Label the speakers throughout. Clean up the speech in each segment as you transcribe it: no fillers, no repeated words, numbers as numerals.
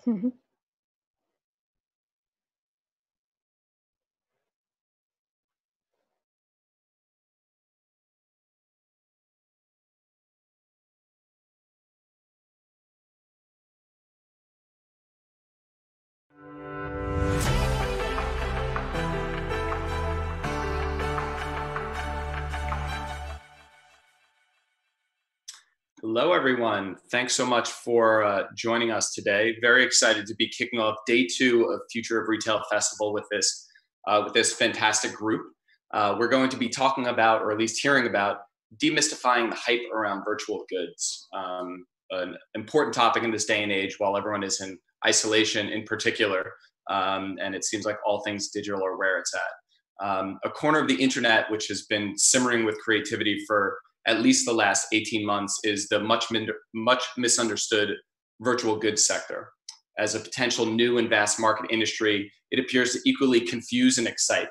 Speaker 1: Mhm.
Speaker 2: Hello, everyone. Thanks so much for joining us today. Very excited to be kicking off day 2 of Future of Retail Festival with this fantastic group. We're going to be talking about, or at least hearing about, demystifying the hype around virtual goods. An important topic in this day and age while everyone is in isolation in particular. And it seems like all things digital are where it's at. A corner of the internet which has been simmering with creativity for at least the last 18 months is the much misunderstood virtual goods sector. As a potential new and vast market industry, it appears to equally confuse and excite.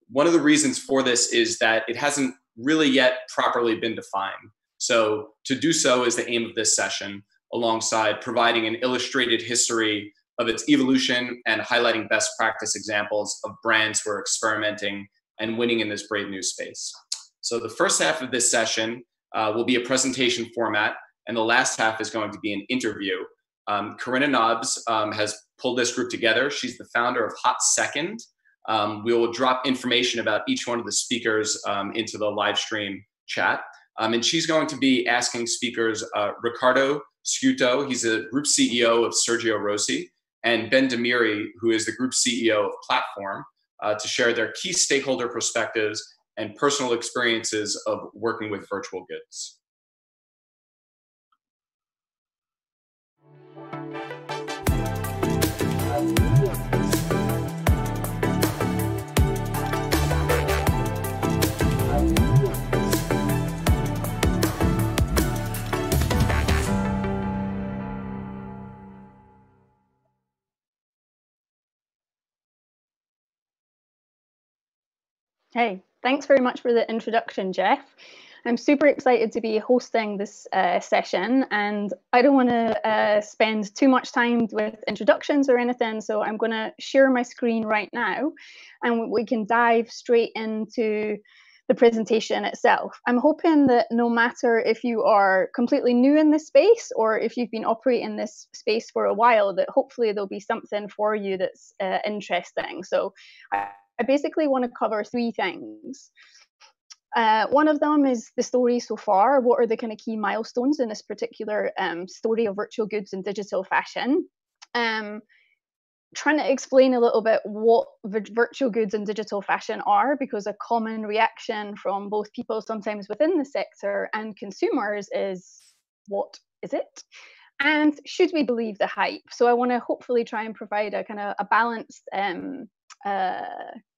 Speaker 2: One of the reasons for this is that it hasn't really yet properly been defined. So to do so is the aim of this session, alongside providing an illustrated history of its evolution and highlighting best practice examples of brands who are experimenting and winning in this brave new space. So the first half of this session will be a presentation format, and the last half is going to be an interview. Corinna Nobbs has pulled this group together. She's the founder of Hot Second. We will drop information about each one of the speakers into the live stream chat. And she's going to be asking speakers Riccardo Sciutto, he's a group CEO of Sergio Rossi, and Ben Demiri, who is the group CEO of Platform, to share their key stakeholder perspectives and personal experiences of working with virtual goods.
Speaker 1: Hey, thanks very much for the introduction, Jeff. I'm super excited to be hosting this session, and I don't want to spend too much time with introductions or anything, so I'm going to share my screen right now, and we can dive straight into the presentation itself. I'm hoping that no matter if you are completely new in this space or if you've been operating this space for a while, that hopefully there'll be something for you that's interesting. So I basically want to cover 3 things. One of them is the story so far. What are the kind of key milestones in this particular story of virtual goods and digital fashion? Trying to explain a little bit what virtual goods and digital fashion are, because a common reaction from both people sometimes within the sector and consumers is, what is it? And should we believe the hype? So I want to hopefully try and provide a kind of a balanced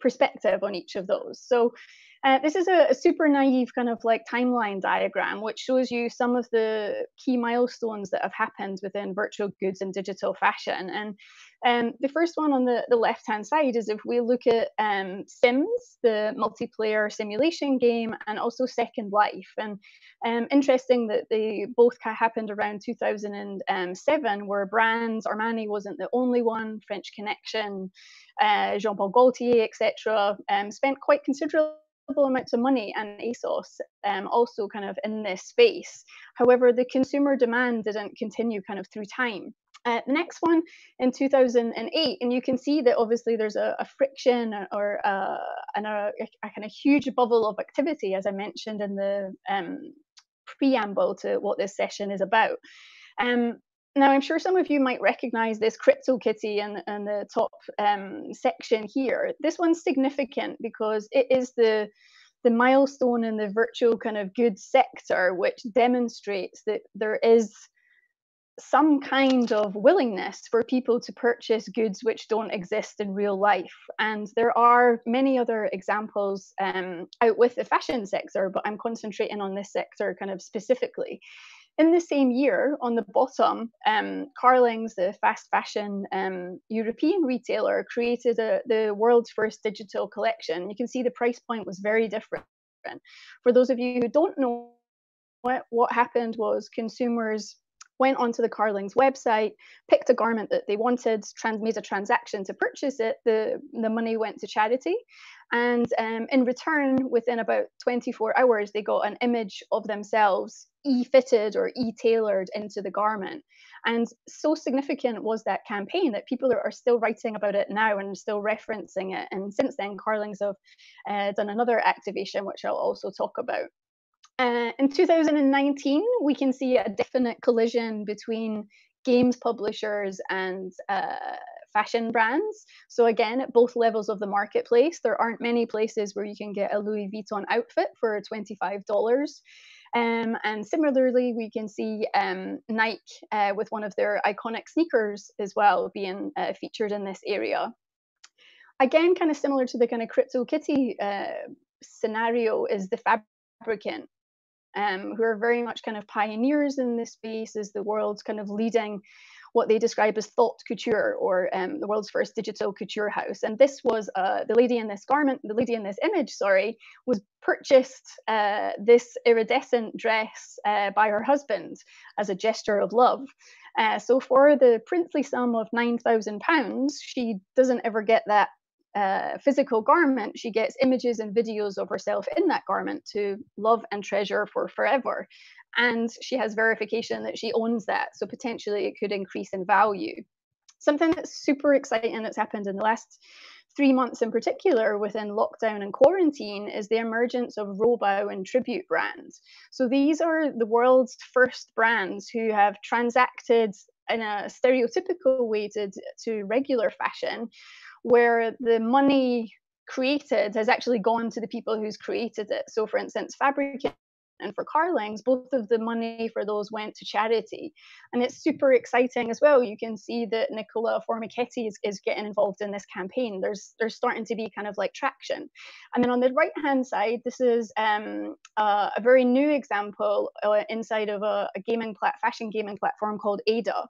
Speaker 1: perspective on each of those. So this is a super naive kind of like timeline diagram, which shows you some of the key milestones that have happened within virtual goods and digital fashion. And the first one on the left-hand side is if we look at Sims, the multiplayer simulation game, and also Second Life. And interesting that they both happened around 2007, where brands, Armani wasn't the only one, French Connection, Jean-Paul Gaultier, etc., spent quite considerable amounts of money, and ASOS also kind of in this space. However, the consumer demand didn't continue kind of through time. The next one in 2008, and you can see that obviously there's a friction or a kind of huge bubble of activity, as I mentioned in the preamble to what this session is about. Now, I'm sure some of you might recognize this CryptoKitty in the top section here. This one's significant because it is the milestone in the virtual kind of goods sector, which demonstrates that there is some kind of willingness for people to purchase goods which don't exist in real life. And there are many other examples out with the fashion sector, but I'm concentrating on this sector kind of specifically. In the same year, on the bottom, Carling's, the fast fashion European retailer, created the world's first digital collection. You can see the price point was very different. For those of you who don't know, what happened was consumers went onto the Carling's website, picked a garment that they wanted, made a transaction to purchase it, the money went to charity. And in return, within about 24 hours, they got an image of themselves e-fitted or e-tailored into the garment. And so significant was that campaign that people are still writing about it now and still referencing it. And since then, Carling's have done another activation, which I'll also talk about. In 2019, we can see a definite collision between games publishers and fashion brands. So again, at both levels of the marketplace, there aren't many places where you can get a Louis Vuitton outfit for $25. And similarly, we can see Nike with one of their iconic sneakers as well being featured in this area. Again, kind of similar to the kind of Crypto Kitty scenario is the Fabricant, who are very much kind of pioneers in this space, as the world's kind of leading what they describe as thought couture, or the world's first digital couture house. And this was the lady in this image, was purchased this iridescent dress by her husband as a gesture of love. So for the princely sum of £9,000, she doesn't ever get that physical garment. She gets images and videos of herself in that garment to love and treasure for forever. And she has verification that she owns that. So potentially it could increase in value. Something that's super exciting that's happened in the last 3 months in particular within lockdown and quarantine is the emergence of ROHBAU and Tribute brands. So these are the world's first brands who have transacted in a stereotypical way to regular fashion, where the money created has actually gone to the people who's created it. So for instance, Fabricant and for Carling's, both of the money for those went to charity. And it's super exciting as well. You can see that Nicola Formichetti is getting involved in this campaign. There's starting to be kind of like traction. And then on the right-hand side, this is a very new example inside of a fashion gaming platform called Ada,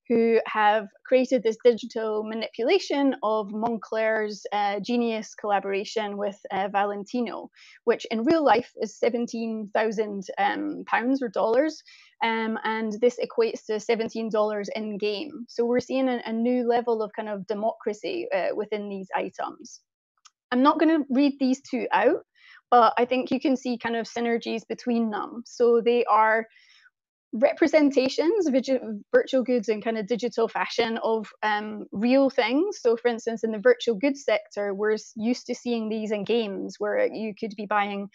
Speaker 1: who have created this digital manipulation of Moncler's Genius collaboration with Valentino, which in real life is £17,000 or dollars, and this equates to $17 in game. So we're seeing a new level of kind of democracy within these items. I'm not going to read these two out, but I think you can see kind of synergies between them. So they are representations of virtual goods and kind of digital fashion of real things. So for instance, in the virtual goods sector, we're used to seeing these in games where you could be buying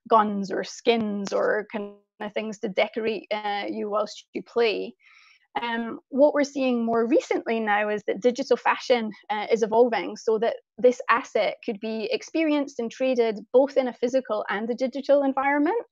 Speaker 1: guns or skins or kind of things to decorate you whilst you play. What we're seeing more recently now is that digital fashion is evolving so that this asset could be experienced and traded both in a physical and a digital environment.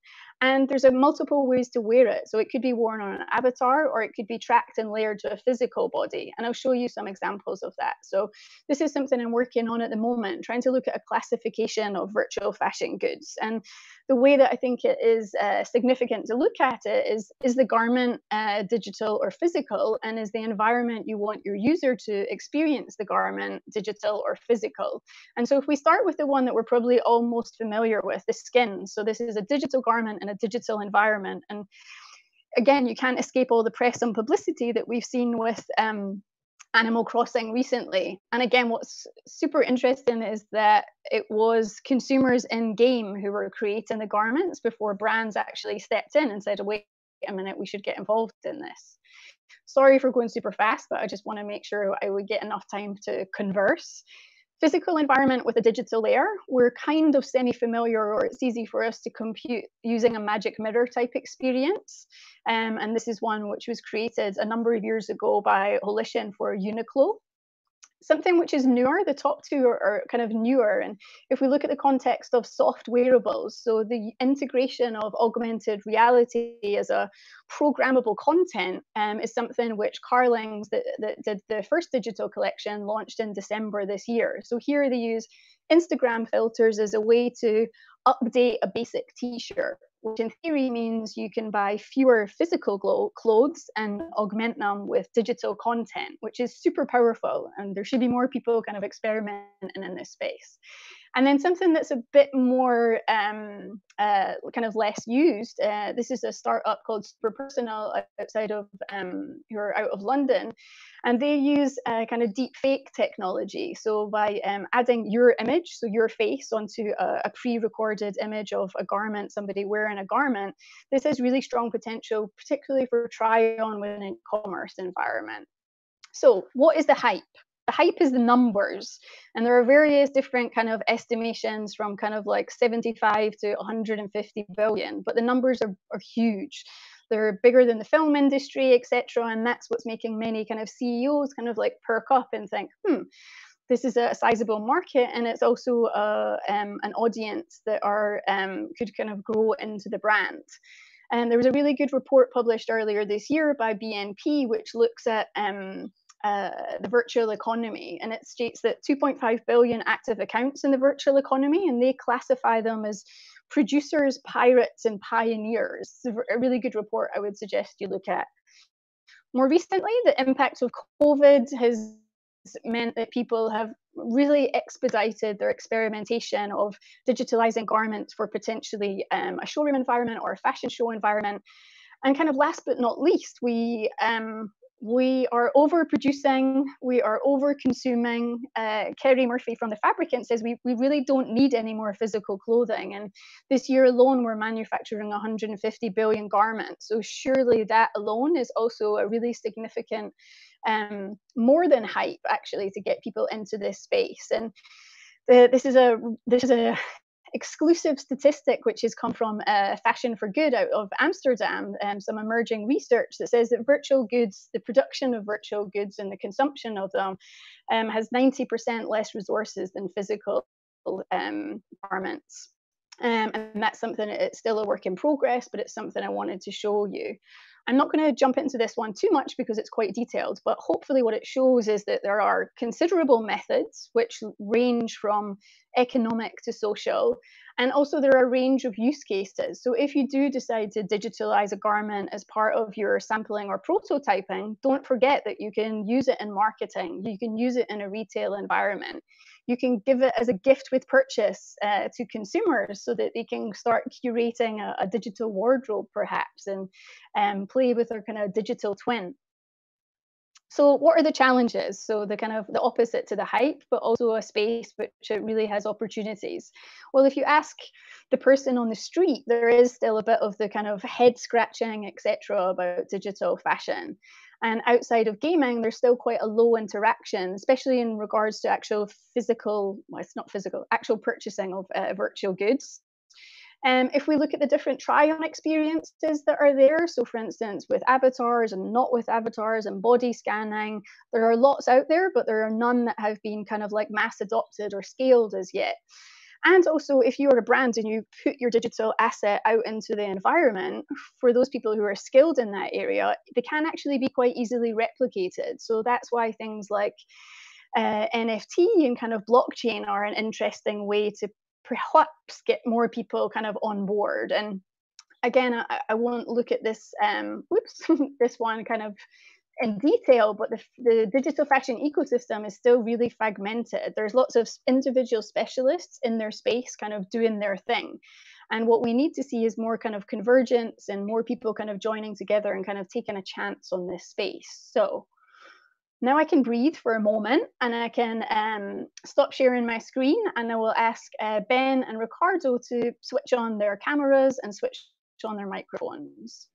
Speaker 1: And there's multiple ways to wear it. So it could be worn on an avatar, or it could be tracked and layered to a physical body. And I'll show you some examples of that. So this is something I'm working on at the moment, trying to look at a classification of virtual fashion goods. And the way that I think it is significant to look at it is the garment digital or physical, and is the environment you want your user to experience the garment digital or physical. And so if we start with the one that we're probably all most familiar with, the skin. So this is a digital garment in a digital environment. And again, you can't escape all the press and publicity that we've seen with Animal Crossing recently. And again, what's super interesting is that it was consumers in game who were creating the garments before brands actually stepped in and said, wait a minute, we should get involved in this. Sorry for going super fast, but I just want to make sure I would get enough time to converse. Physical environment with a digital layer, we're kind of semi-familiar, or it's easy for us to compute using a magic mirror type experience. And this is one which was created a number of years ago by Holition for Uniqlo. Something which is newer, the top two are kind of newer. And if we look at the context of soft wearables, so the integration of augmented reality as a programmable content is something which Carling's, that did the first digital collection, launched in December this year. So here they use Instagram filters as a way to update a basic t-shirt, which in theory means you can buy fewer physical clothes and augment them with digital content, which is super powerful. And there should be more people kind of experimenting in this space. And then something that's a bit more kind of less used. This is a startup called Super Personal outside of who are out of London, and they use kind of deep fake technology. So by adding your image, so your face, onto a pre-recorded image of a garment, somebody wearing a garment, this has really strong potential, particularly for try-on within an e-commerce environment. So what is the hype? The hype is the numbers, and there are various different kind of estimations from kind of like 75 to 150 billion, but the numbers are huge. They're bigger than the film industry, etc. And that's what's making many kind of CEOs kind of like perk up and think, this is a sizable market, and it's also an audience that are could kind of grow into the brand. And there was a really good report published earlier this year by BNP, which looks at the virtual economy, and it states that 2.5 billion active accounts in the virtual economy, and they classify them as producers, pirates, and pioneers. It's a really good report I would suggest you look at. More recently, the impact of COVID has meant that people have really expedited their experimentation of digitalizing garments for potentially a showroom environment or a fashion show environment. And kind of last but not least, we are overproducing, we are over-consuming. Kerry Murphy from The Fabricant says we really don't need any more physical clothing. And this year alone, we're manufacturing 150 billion garments. So surely that alone is also a really significant, more than hype, actually, to get people into this space. And this is a exclusive statistic which has come from Fashion for Good out of Amsterdam, some emerging research that says that virtual goods, the production of virtual goods and the consumption of them has 90% less resources than physical garments. And that's something, it's still a work in progress, but it's something I wanted to show you. I'm not going to jump into this one too much because it's quite detailed, but hopefully what it shows is that there are considerable methods which range from economic to social, and also there are a range of use cases. So if you do decide to digitalize a garment as part of your sampling or prototyping, don't forget that you can use it in marketing, you can use it in a retail environment. You can give it as a gift with purchase to consumers so that they can start curating a digital wardrobe, perhaps, and play with their kind of digital twin. So what are the challenges? So the kind of the opposite to the hype, but also a space which it really has opportunities. Well, if you ask the person on the street, there is still a bit of the kind of head scratching, etc., about digital fashion. And outside of gaming, there's still quite a low interaction, especially in regards to actual physical, well, it's not physical, actual purchasing of virtual goods. If we look at the different try-on experiences that are there, so for instance, with avatars and not with avatars and body scanning, there are lots out there, but there are none that have been kind of like mass adopted or scaled as yet. And also, if you are a brand and you put your digital asset out into the environment, for those people who are skilled in that area, they can actually be quite easily replicated. So that's why things like NFT and kind of blockchain are an interesting way to perhaps get more people kind of on board. And again, I won't look at this, this one kind of in detail, but the digital fashion ecosystem is still really fragmented. There's lots of individual specialists in their space kind of doing their thing. And what we need to see is more kind of convergence and more people kind of joining together and kind of taking a chance on this space. So now I can breathe for a moment and I can stop sharing my screen, and I will ask Ben and Ricardo to switch on their cameras and switch on their microphones.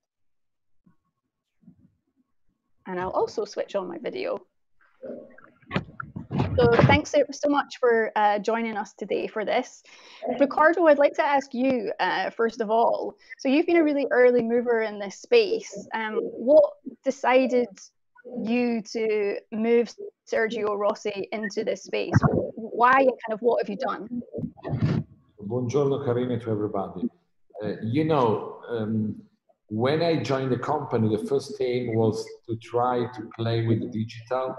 Speaker 1: And I'll also switch on my video. So thanks so much for joining us today for this. Ricardo, I'd like to ask you, first of all, so you've been a really early mover in this space. What decided you to move Sergio Rossi into this space? Why and kind of what have you done?
Speaker 3: Buongiorno, Karine, to everybody. When I joined the company, the first aim was to try to play with the digital,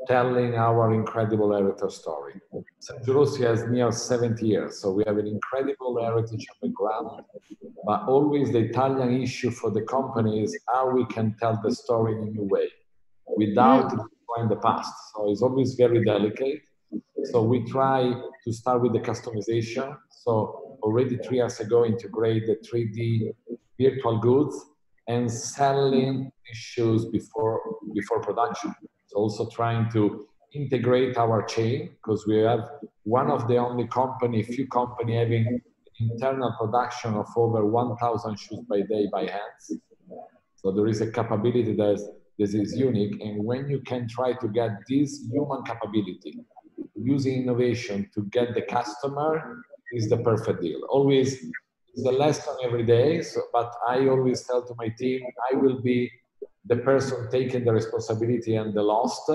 Speaker 3: telling our incredible heritage story. Sergio Rossi has near 70 years, so we have an incredible heritage on the ground, but always the Italian issue for the company is how we can tell the story in a new way without destroying the past. So it's always very delicate. So we try to start with the customization. So already 3 years ago, integrate the 3D virtual goods and selling these shoes before production. So also trying to integrate our chain, because we have one of the only few company having internal production of over 1,000 shoes by day by hands. So there is a capability that this is unique. And when you can try to get this human capability, using innovation to get the customer, is the perfect deal. Always is a lesson every day. So, but I always tell to my team, I will be the person taking the responsibility and the loss.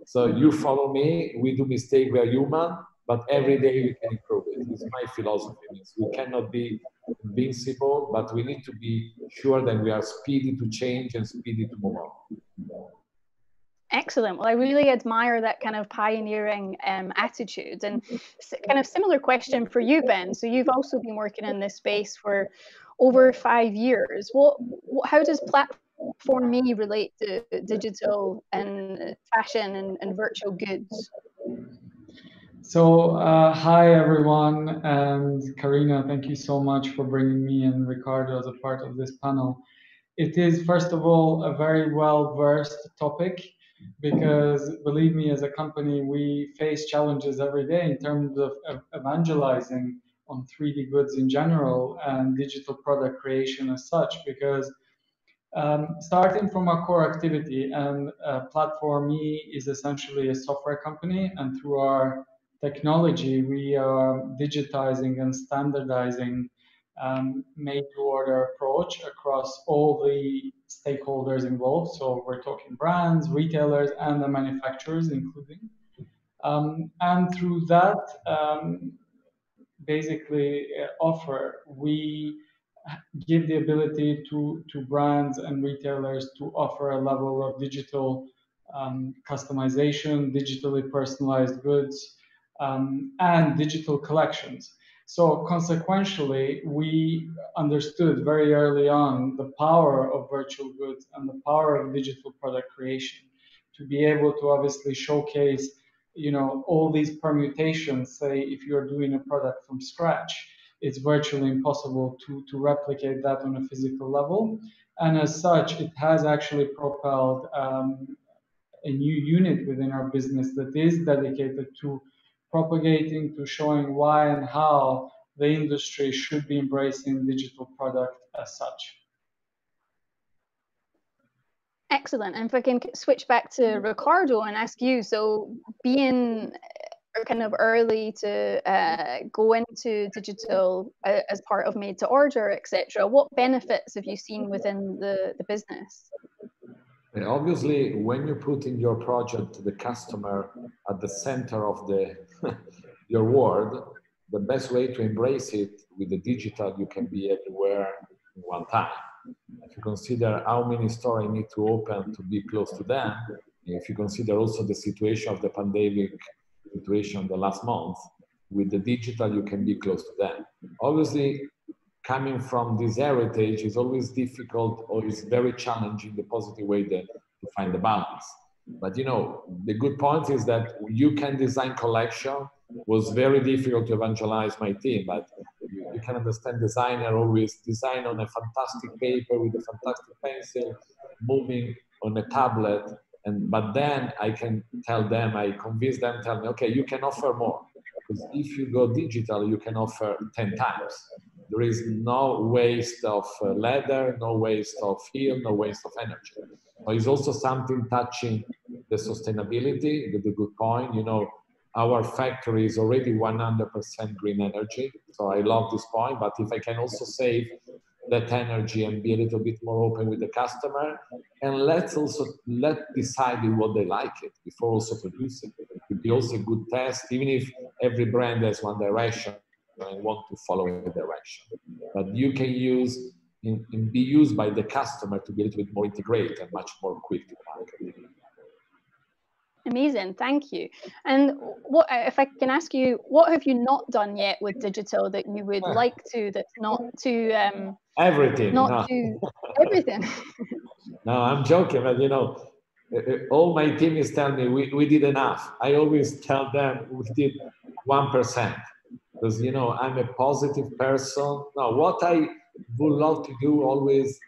Speaker 3: So you follow me, we do mistake, we are human, but every day we can improve it. It's my philosophy. We cannot be invincible, but we need to be sure that we are speedy to change and speedy to move on.
Speaker 1: Excellent. Well, I really admire that kind of pioneering attitude. And kind of similar question for you, Ben. So you've also been working in this space for over 5 years. How does Platform Me relate to digital and fashion and virtual goods?
Speaker 4: So hi everyone, and Karina, thank you so much for bringing me and Ricardo as a part of this panel. It is, first of all, a very well-versed topic, because believe me, as a company, we face challenges every day in terms of evangelizing on 3D goods in general and digital product creation as such, because starting from our core activity, and Platform Me is essentially a software company, and through our technology, we are digitizing and standardizing made-to-order approach across all the stakeholders involved. So we're talking brands, retailers, and the manufacturers including. And through that, basically offer, we give the ability to brands and retailers to offer a level of digital customization, digitally personalized goods, and digital collections. So consequentially, we understood very early on the power of virtual goods and the power of digital product creation to be able to obviously showcase, all these permutations. Say, if you're doing a product from scratch, it's virtually impossible to replicate that on a physical level. And as such, it has actually propelled a new unit within our business that is dedicated to propagating, to showing why and how the industry should be embracing digital product as such.
Speaker 1: Excellent. And if I can switch back to Ricardo and ask you, so being kind of early to go into digital as part of made to order, etc., what benefits have you seen within the business?
Speaker 3: Obviously, when you put in your project the customer at the center of your world, the best way to embrace it with the digital, you can be everywhere in one time. If you consider how many stores I need to open to be close to them, if you consider also the situation of the pandemic situation the last month, with the digital, you can be close to them. Obviously, coming from this heritage is always difficult, or is very challenging the positive way to find the balance. But the good point is that you can design collection. Was very difficult to evangelize my team, but you can understand designer always design on a fantastic paper with a fantastic pencil, moving on a tablet. But then I can tell them, I convince them, tell me, okay, you can offer more. Because if you go digital, you can offer 10 times. There is no waste of leather, no waste of fuel, no waste of energy. But it's also something touching the sustainability, the good point. Our factory is already 100% green energy. So I love this point. But if I can also save that energy and be a little bit more open with the customer, and let decide what they like it before also producing. It could be also a good test, even if every brand has one direction and want to follow a direction. But you can use and be used by the customer to be a little bit more integrated and much more quick to market.
Speaker 1: Amazing, thank you. And what, if I can ask you, what have you not done yet with digital that you would like to? That's not too
Speaker 3: everything.
Speaker 1: Not to everything.
Speaker 3: No, I'm joking, but all my team is telling me we did enough. I always tell them we did 1%, because you know I'm a positive person. Now, what I would love to do always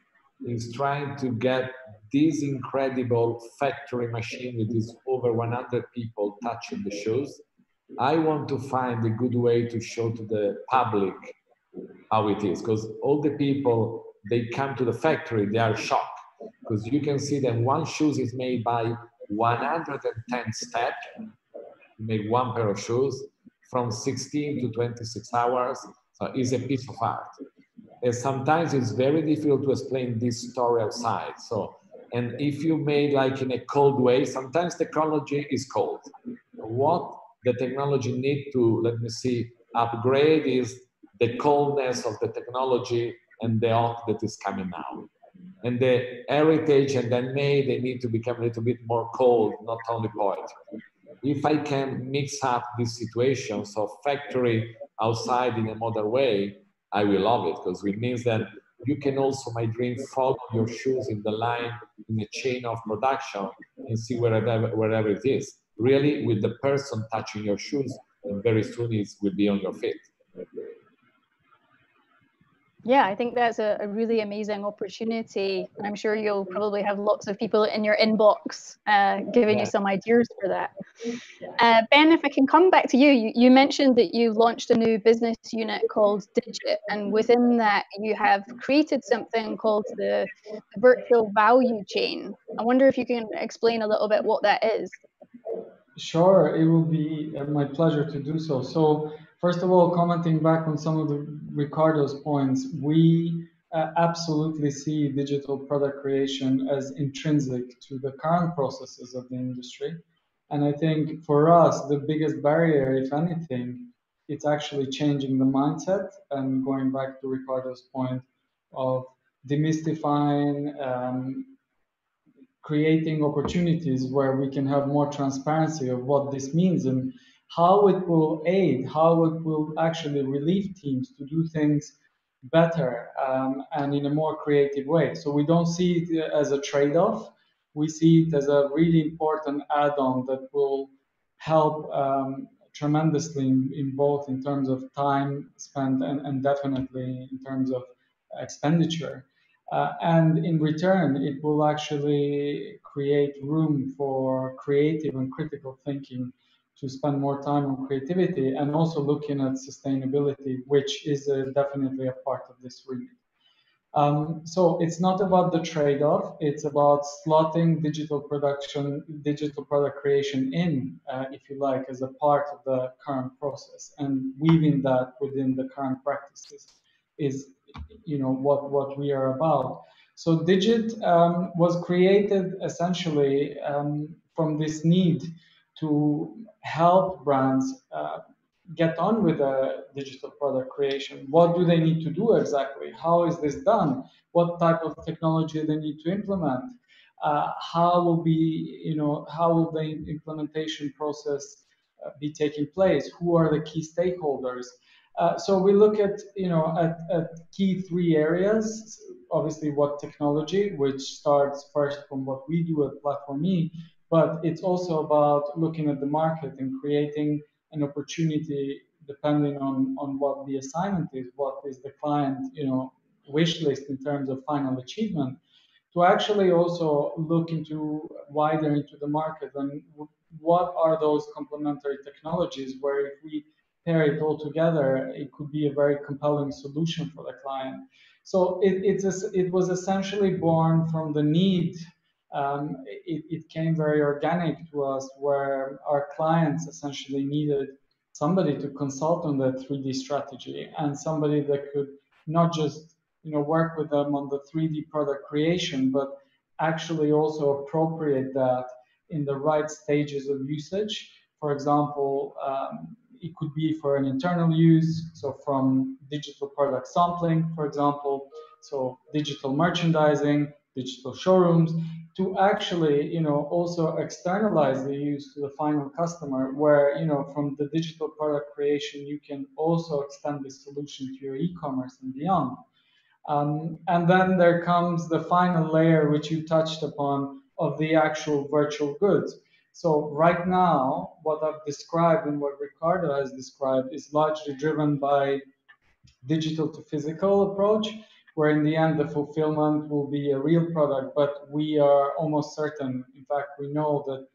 Speaker 3: is trying to get this incredible factory machine with this over 100 people touching the shoes. I want to find a good way to show to the public how it is, because all the people, they come to the factory, they are shocked, because you can see that one shoes is made by 110 steps to make one pair of shoes from 16 to 26 hours. So it's a piece of art. And sometimes it's very difficult to explain this story outside. So, and if you made like in a cold way, sometimes technology is cold. What the technology need to, let me see, upgrade is the coldness of the technology and the hot that is coming now. And the heritage and the made, they need to become a little bit more cold, not only poetry. If I can mix up this situation, so factory outside in a modern way, I will love it, because it means that you can also, my dream, follow your shoes in the line, in the chain of production, and see wherever it is. Really, with the person touching your shoes, and very soon it will be on your feet.
Speaker 1: Yeah, I think that's a really amazing opportunity. And I'm sure you'll probably have lots of people in your inbox giving you some ideas for that. Ben, if I can come back to you, you mentioned that you launched a new business unit called Digit, and within that you have created something called the virtual value chain. I wonder if you can explain a little bit what that is.
Speaker 4: Sure, it will be my pleasure to do so. So, first of all, commenting back on some of Ricardo's points, we absolutely see digital product creation as intrinsic to the current processes of the industry. And I think for us, the biggest barrier, if anything, it's actually changing the mindset and going back to Ricardo's point of demystifying creating opportunities where we can have more transparency of what this means and how it will aid, how it will actually relieve teams to do things better and in a more creative way. So we don't see it as a trade-off. We see it as a really important add-on that will help tremendously in both in terms of time spent and definitely in terms of expenditure. And in return, it will actually create room for creative and critical thinking to spend more time on creativity and also looking at sustainability, which is definitely a part of this remit. So it's not about the trade-off, it's about slotting digital production, digital product creation in, if you like, as a part of the current process, and weaving that within the current practices is, you know, what we are about. So Digit was created essentially from this need to help brands get on with digital product creation. What do they need to do exactly? How is this done? What type of technology they need to implement? How will the implementation process be taking place? Who are the key stakeholders? So we look at key three areas. Obviously, what technology, which starts first from what we do at Platform E, but it's also about looking at the market and creating an opportunity depending on what the assignment is, what is the client wish list in terms of final achievement, to actually also look wider into the market and what are those complementary technologies where if we pair it all together, it could be a very compelling solution for the client. So it was essentially born from the need. It came very organic to us, where our clients essentially needed somebody to consult on the 3D strategy and somebody that could not just work with them on the 3D product creation, but actually also appropriate that in the right stages of usage. For example, it could be for an internal use, so from digital product sampling, for example, so digital merchandising, digital showrooms, to actually also externalize the use to the final customer, where from the digital product creation you can also extend the solution to your e-commerce and beyond. And then there comes the final layer, which you touched upon, of the actual virtual goods. So right now, what I've described and what Ricardo has described is largely driven by digital to physical approach, where in the end the fulfillment will be a real product, but we are almost certain, in fact, we know that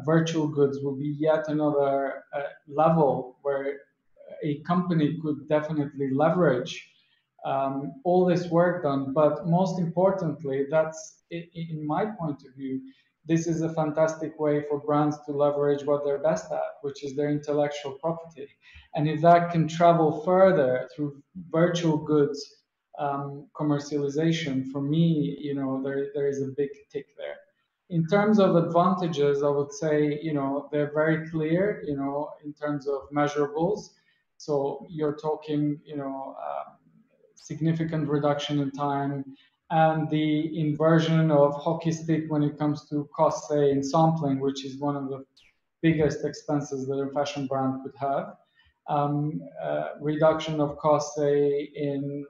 Speaker 4: virtual goods will be yet another level where a company could definitely leverage all this work done. But most importantly, that's, in my point of view, this is a fantastic way for brands to leverage what they're best at, which is their intellectual property. And if that can travel further through virtual goods commercialization, for me, you know, there is a big tick there. In terms of advantages, I would say, you know, they're very clear, you know, in terms of measurables. So you're talking, you know, significant reduction in time, and the inversion of hockey stick when it comes to cost, say, in sampling, which is one of the biggest expenses that a fashion brand could have. Reduction of cost, say, in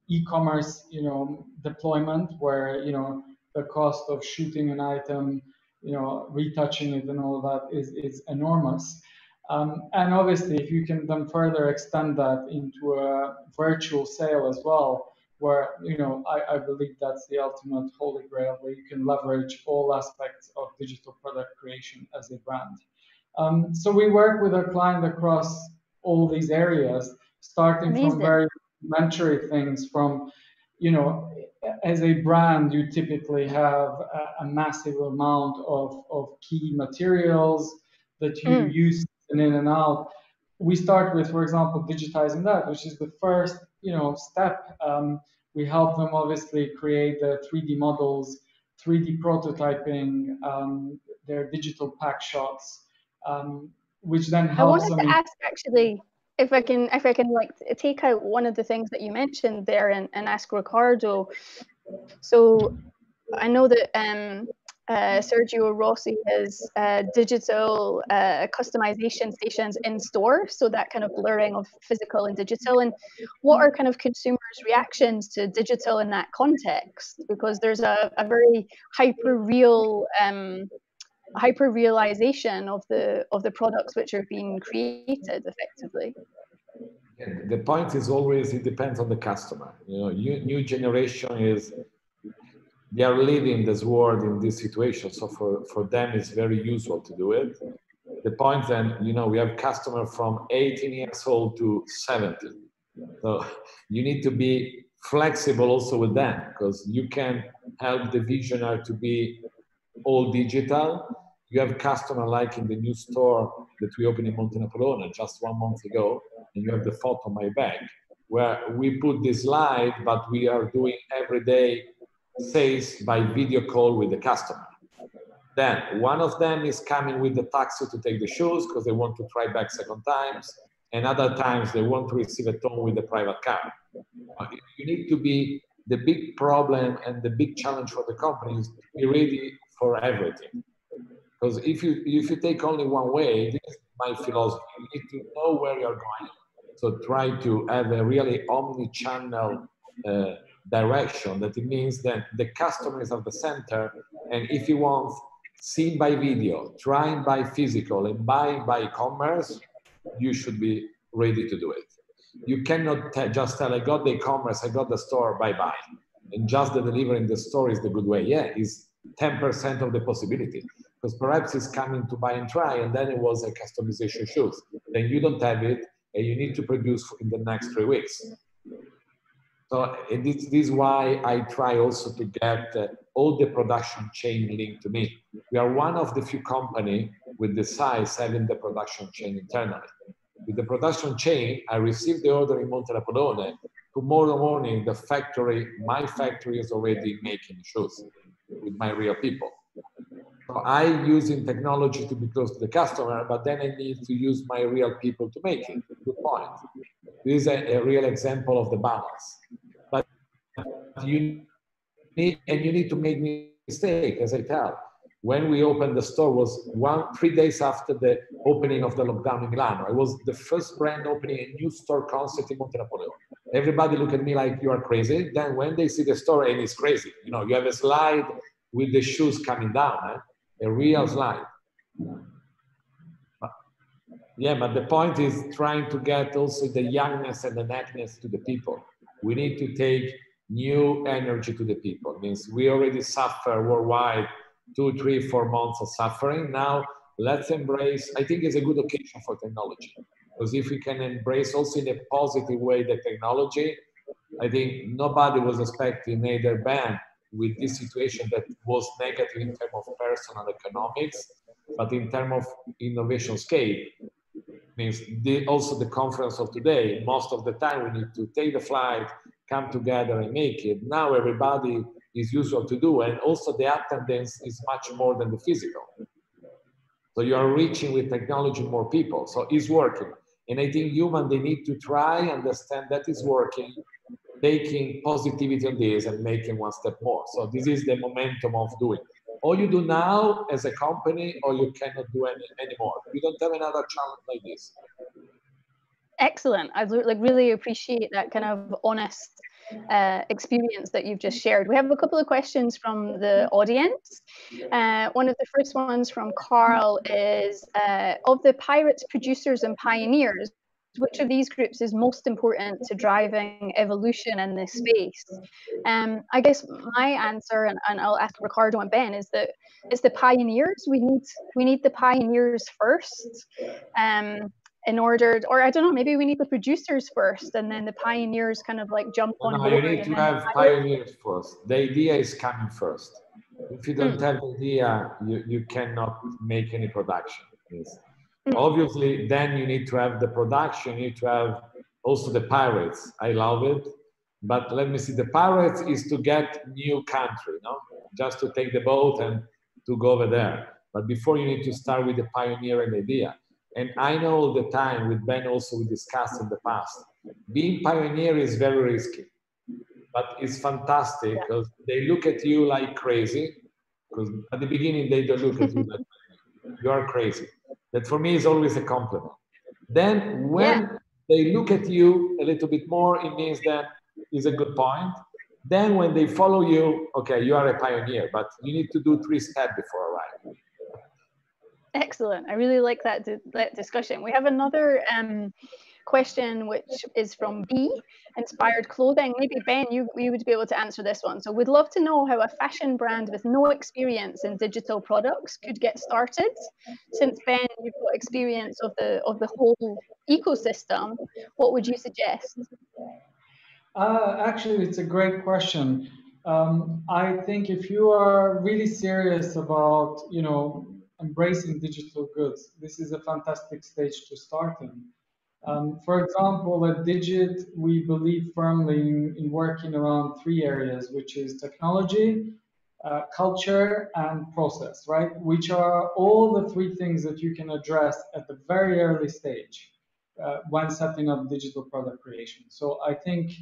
Speaker 4: e-commerce, you know, deployment, where, you know, the cost of shooting an item, you know, retouching it and all of that is enormous. And obviously, if you can then further extend that into a virtual sale as well, where, you know, I believe that's the ultimate holy grail, where you can leverage all aspects of digital product creation as a brand. So we work with our client across all these areas, starting
Speaker 1: Amazing.
Speaker 4: from very elementary things, from, you know, as a brand, you typically have a massive amount of key materials that you use in and out. We start with, for example, digitizing that, which is the first, you know, step. We help them obviously create the 3D models, 3D prototyping, their digital pack shots, which then helps them.
Speaker 1: I wanted to ask, actually, if I can like take out one of the things that you mentioned there and ask Ricardo. So I know that Sergio Rossi has digital customization stations in store, so that kind of blurring of physical and digital. And what are kind of consumers' reactions to digital in that context? Because there's a very hyper realization of the products which are being created effectively.
Speaker 3: The point is always, it depends on the customer. You know, new generation is, they are living this world in this situation. So for them, it's very usual to do it. The point then, you know, we have customers from 18 years old to 70. So you need to be flexible also with them, because you can help the visionary to be all digital. You have customer like in the new store that we opened in Monte Napoleone just 1 month ago, and you have the photo on my back, where we put this slide, but we are doing everyday sales by video call with the customer. Then one of them is coming with the taxi to take the shoes because they want to try back second times, and other times they want to receive a tone with a private car. You need to be, the big problem and the big challenge for the company is to be ready for everything. Because if you take only one way, this is my philosophy, you need to know where you're going. So try to have a really omni-channel direction. That it means that the customer is at the center, and if you want seeing by video, trying by physical, and buying by e-commerce, you should be ready to do it. You cannot just tell, I got the e-commerce, I got the store, bye-bye. And just the delivery in the store is the good way. Yeah, it's 10% of the possibility. Because perhaps it's coming to buy and try, and then it was a customization shoot. Then you don't have it, and you need to produce in the next 3 weeks. So this is why I try also to get all the production chain linked to me. We are one of the few companies with the size having the production chain internally. With the production chain, I received the order in Monte Napoleone. Tomorrow morning, the factory, my factory is already making shoes with my real people. So I'm using technology to be close to the customer, but then I need to use my real people to make it. Good point. This is a real example of the balance. But you need to make mistake, as I tell. When we opened the store was 3 days after the opening of the lockdown in Milano. I was the first brand opening a new store concept in Monte Napoleone. Everybody look at me like you are crazy. Then when they see the store, and it's crazy. You know, you have a slide with the shoes coming down, a real slide. Yeah, but the point is trying to get also the youngness and the neckness to the people. We need to take new energy to the people. It means we already suffer worldwide 2, 3, 4 months of suffering. Now let's embrace, I think it's a good occasion for technology. Because if we can embrace also in a positive way the technology, I think nobody was expecting neither ban with this situation that was negative in terms of personal economics, but in terms of innovation scale. Means also the conference of today, most of the time we need to take the flight, come together and make it. Now everybody is usual to do, and also the attendance is much more than the physical. So you are reaching with technology more people, so it's working. And I think human, they need to try, understand that it's working, taking positivity on this and making one step more. So this is the momentum of doing. Or you do now as a company, or you cannot do anymore. You don't have another challenge like this.
Speaker 1: Excellent. I really appreciate that kind of honest experience that you've just shared. We have a couple of questions from the audience. One of the first ones from Carl is, of the pirates, producers and pioneers, which of these groups is most important to driving evolution in this space? I guess my answer, and I'll ask Ricardo and Ben, is that it's the pioneers. We need the pioneers first. In order, or I don't know, maybe we need the producers first, and then the pioneers kind of like jump on board.
Speaker 3: You need to have pioneers first. The idea is coming first. If you don't have the idea, you cannot make any production. Obviously, then you need to have the production, you need to have also the pirates. I love it. But let me see, the pirates is to get new country, no? Just to take the boat and to go over there. But before you need to start with the pioneering idea. And I know all the time, with Ben also we discussed in the past, being pioneer is very risky, but it's fantastic because they look at you like crazy, because at the beginning they don't look at you like you are crazy. That for me is always a compliment. Then when they look at you a little bit more, it means that is a good point. Then when they follow you, okay, you are a pioneer, but you need to do 3 steps before arriving.
Speaker 1: Excellent. I really like that discussion. We have another question, which is from B, Inspired Clothing. Maybe Ben, you would be able to answer this one. So we'd love to know how a fashion brand with no experience in digital products could get started. Since Ben, you've got experience of the whole ecosystem, what would you suggest?
Speaker 4: Actually, it's a great question. I think if you are really serious about, embracing digital goods, this is a fantastic stage to start in. For example, at Digit, we believe firmly in working around 3 areas, which is technology, culture, and process, right? Which are all the 3 things that you can address at the very early stage when setting up digital product creation. So I think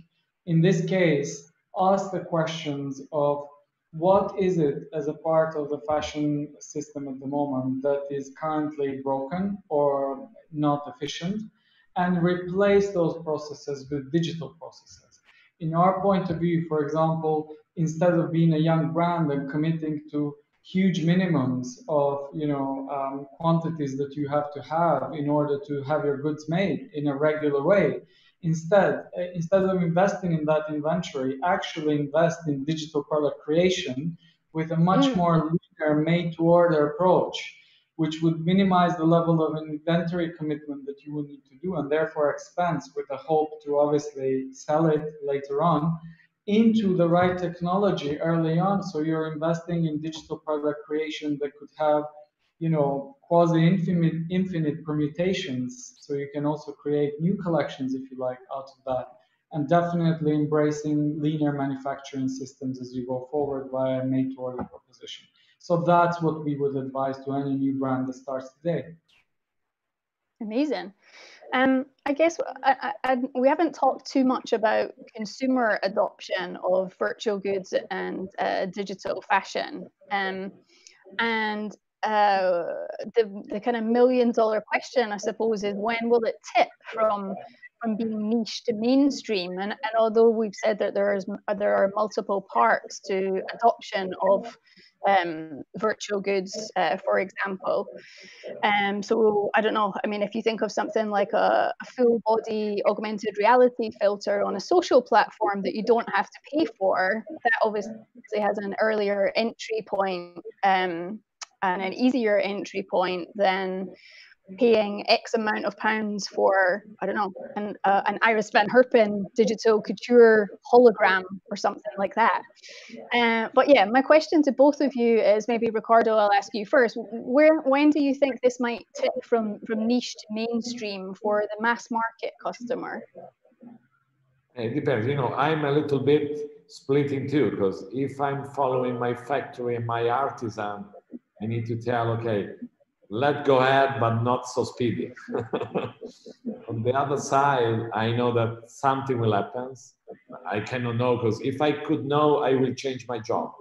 Speaker 4: in this case, ask the questions of what is it as a part of the fashion system at the moment that is currently broken or not efficient, and replace those processes with digital processes. In our point of view, for example, instead of being a young brand and committing to huge minimums of quantities that you have to have in order to have your goods made in a regular way, instead of investing in that inventory, actually invest in digital product creation with a much more linear made-to-order approach, which would minimize the level of inventory commitment that you will need to do, and therefore expense, with the hope to obviously sell it later on, into the right technology early on. So you're investing in digital product creation that could have, quasi-infinite permutations. So you can also create new collections, if you like, out of that. And definitely embracing linear manufacturing systems as you go forward via made-to-order proposition. So that's what we would advise to any new brand that starts today.
Speaker 1: Amazing. I guess we haven't talked too much about consumer adoption of virtual goods and digital fashion. And the kind of $1 million question, I suppose, is when will it tip from being niche to mainstream? And although we've said that there are multiple parts to adoption of virtual goods, for example. So I don't know. I mean, if you think of something like a full body augmented reality filter on a social platform that you don't have to pay for, that obviously has an earlier entry point and an easier entry point than paying X amount of pounds for, I don't know, an Iris Van Herpen digital couture hologram or something like that. But yeah, my question to both of you is, maybe Ricardo, I'll ask you first. When do you think this might tip from niche to mainstream for the mass market customer?
Speaker 3: It depends. You know, I'm a little bit split in two, because if I'm following my factory and my artisan, I need to tell, okay, let's go ahead, but not so speedy. On the other side, I know that something will happen. I cannot know, because if I could know, I will change my job.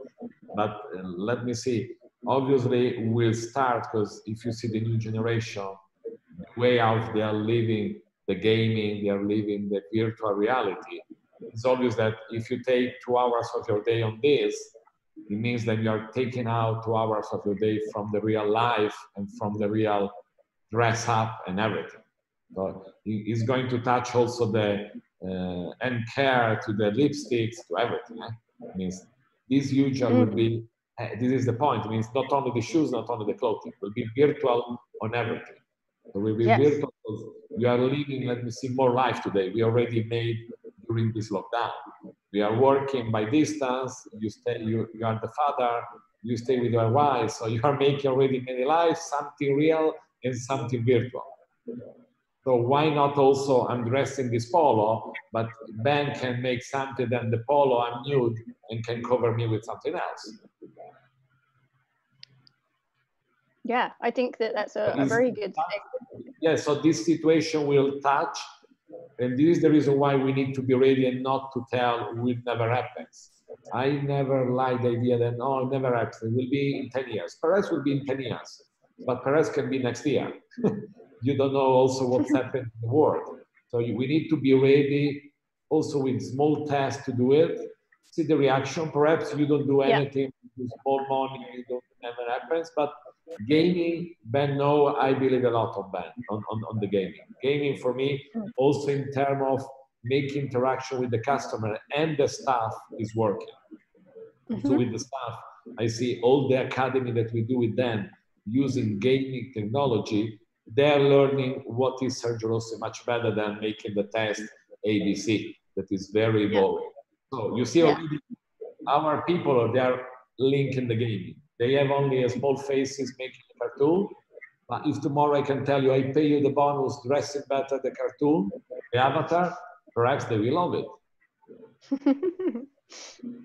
Speaker 3: But let me see. Obviously, we'll start, because if you see the new generation, the way out they are living the gaming, they are living the virtual reality. It's obvious that if you take 2 hours of your day on this, it means that you are taking out 2 hours of your day from the real life and from the real dress up and everything. So it's going to touch also the and care to the lipsticks, to everything. It means this usually will be, this is the point. It means not only the shoes, not only the clothing, it will be virtual on everything. So we'll be virtual. We are living, let me see, more life today. We already made during this lockdown. We are working by distance. You stay, you are the father, you stay with your wife. So you are making already many lives, something real and something virtual. So why not also I'm dressing this polo, but Ben can make something that the polo I'm nude and can cover me with something else.
Speaker 1: Yeah, I think that's a very good thing.
Speaker 3: Yeah, so this situation will touch, and this is the reason why we need to be ready and not to tell it never happens. I never like the idea that, no, it never happens. It will be in 10 years. Perhaps will be in 10 years, but perhaps can be next year. You don't know also what's happened in the world. So we need to be ready also with small tests to do it, see the reaction. Perhaps you don't do anything, with small money, it never happens, but gaming, Ben, no, I believe a lot on Ben, on the gaming. Gaming for me, also in terms of making interaction with the customer and the staff is working. So with the staff, I see all the academy that we do with them using gaming technology, they're learning what is Sergio Rossi much better than making the test ABC. That is very evolving. So you see already our people, they are linking the gaming. They have only a small faces making a cartoon, but if tomorrow I can tell you, I pay you the bonus, dressing better the cartoon, the avatar, perhaps they will love it.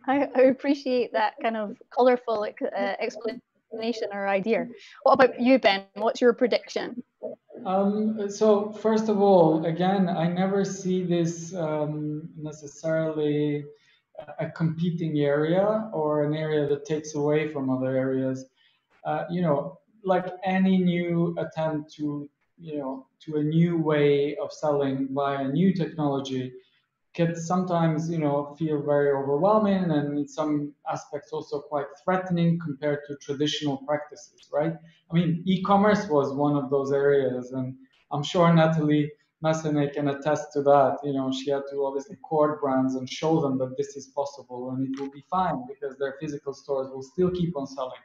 Speaker 1: I appreciate that kind of colorful explanation or idea. What about you, Ben? What's your prediction?
Speaker 4: So first of all, again, I never see this necessarily a competing area or an area that takes away from other areas. You know, like any new attempt to, you know, to a new way of selling by a new technology can sometimes, you know, feel very overwhelming and in some aspects also quite threatening compared to traditional practices, right? I mean, e-commerce was one of those areas, and I'm sure Natalie Massenet can attest to that. You know, she had to obviously court brands and show them that this is possible and it will be fine because their physical stores will still keep on selling.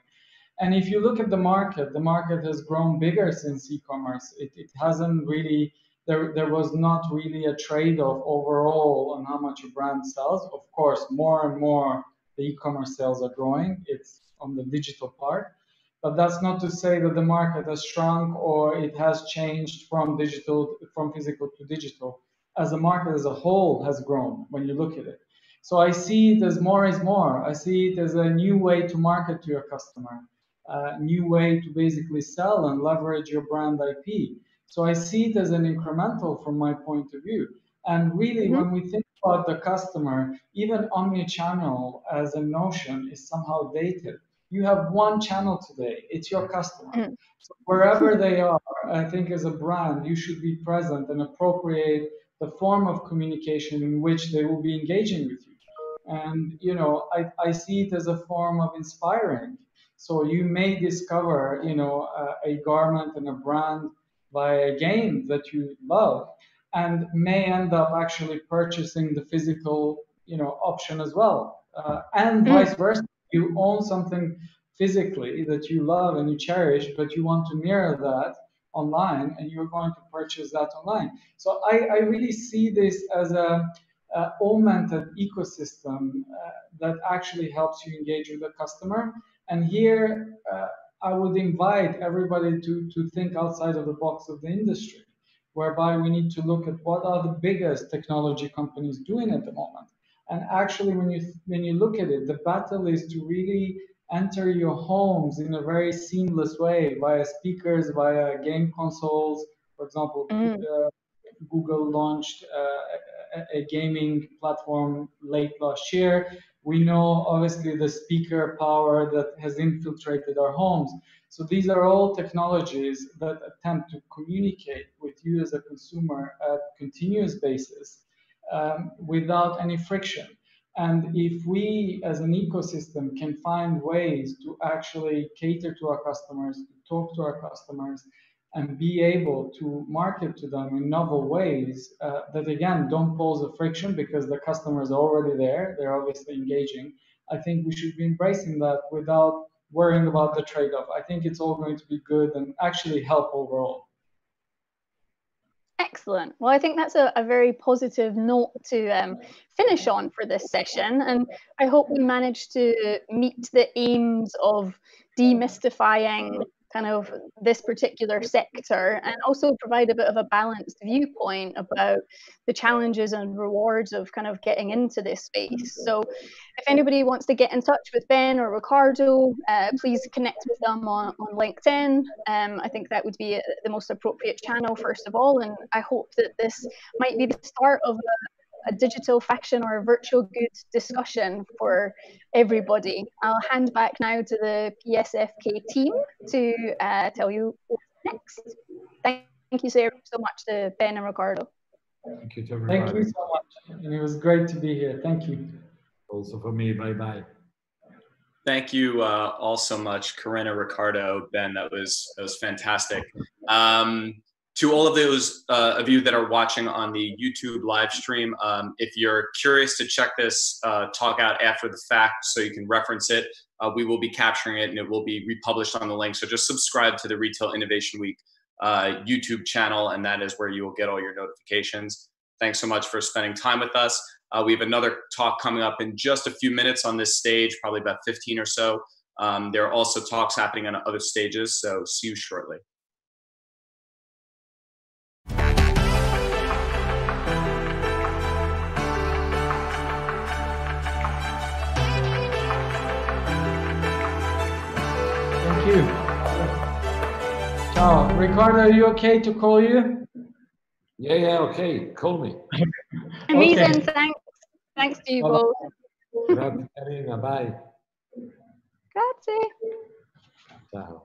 Speaker 4: And if you look at the market has grown bigger since e-commerce. It hasn't really, there was not really a trade-off overall on how much a brand sells. Of course, more and more the e-commerce sales are growing. It's on the digital part. But that's not to say that the market has shrunk or it has changed from physical to digital. As the market as a whole has grown when you look at it. So I see it as more is more. I see it as a new way to market to your customer. A new way to basically sell and leverage your brand IP. So I see it as an incremental from my point of view. And really, when we think about the customer, even omni-channel as a notion is somehow dated. You have one channel today, it's your customer. So wherever they are, I think as a brand, you should be present and appropriate the form of communication in which they will be engaging with you. And, you know, I see it as a form of inspiring. So you may discover, a garment and a brand via a game that you love, and may end up actually purchasing the physical, option as well. And vice versa. You own something physically that you love and you cherish, but you want to mirror that online, and you're going to purchase that online. So I really see this as a augmented ecosystem that actually helps you engage with the customer. And here, I would invite everybody to think outside of the box of the industry, whereby we need to look at what are the biggest technology companies doing at the moment. And actually, when you look at it, the battle is to really enter your homes in a very seamless way via speakers, via game consoles. For example, Google launched a gaming platform late last year. We know obviously the speaker power that has infiltrated our homes. So these are all technologies that attempt to communicate with you as a consumer at a continuous basis without any friction. And if we as an ecosystem can find ways to actually cater to our customers, to talk to our customers, and be able to market to them in novel ways that, again, don't pose a friction because the customers are already there, they're obviously engaging, I think we should be embracing that without worrying about the trade-off. I think it's all going to be good and actually help overall.
Speaker 1: Excellent. Well, I think that's a very positive note to finish on for this session. And I hope we managed to meet the aims of demystifying kind of this particular sector, and also provide a bit of a balanced viewpoint about the challenges and rewards of kind of getting into this space. So if anybody wants to get in touch with Ben or Ricardo, please connect with them on LinkedIn. I think that would be the most appropriate channel, first of all, and I hope that this might be the start of a digital fashion or a virtual goods discussion for everybody. I'll hand back now to the PSFK team to tell you what's next. Thank you so much to Ben and Ricardo.
Speaker 3: Thank you to everybody.
Speaker 4: Thank you so much. And it was great to be here. Thank you.
Speaker 3: Also for me, bye-bye.
Speaker 2: Thank you all so much, Corinna, Ricardo, Ben. That was fantastic. To all of those of you that are watching on the YouTube live stream, if you're curious to check this talk out after the fact so you can reference it, we will be capturing it and it will be republished on the link. So just subscribe to the Retail Innovation Week YouTube channel, and that is where you will get all your notifications. Thanks so much for spending time with us. We have another talk coming up in just a few minutes on this stage, probably about 15 or so. There are also talks happening on other stages, so see you shortly.
Speaker 4: Thank you. Ciao. Ricardo, are you okay to call you?
Speaker 3: Yeah, okay. Call me.
Speaker 1: Amazing.
Speaker 4: Okay.
Speaker 1: Thanks to you both.
Speaker 3: Grazie, Karina. Bye.
Speaker 1: Grazie.
Speaker 3: Ciao.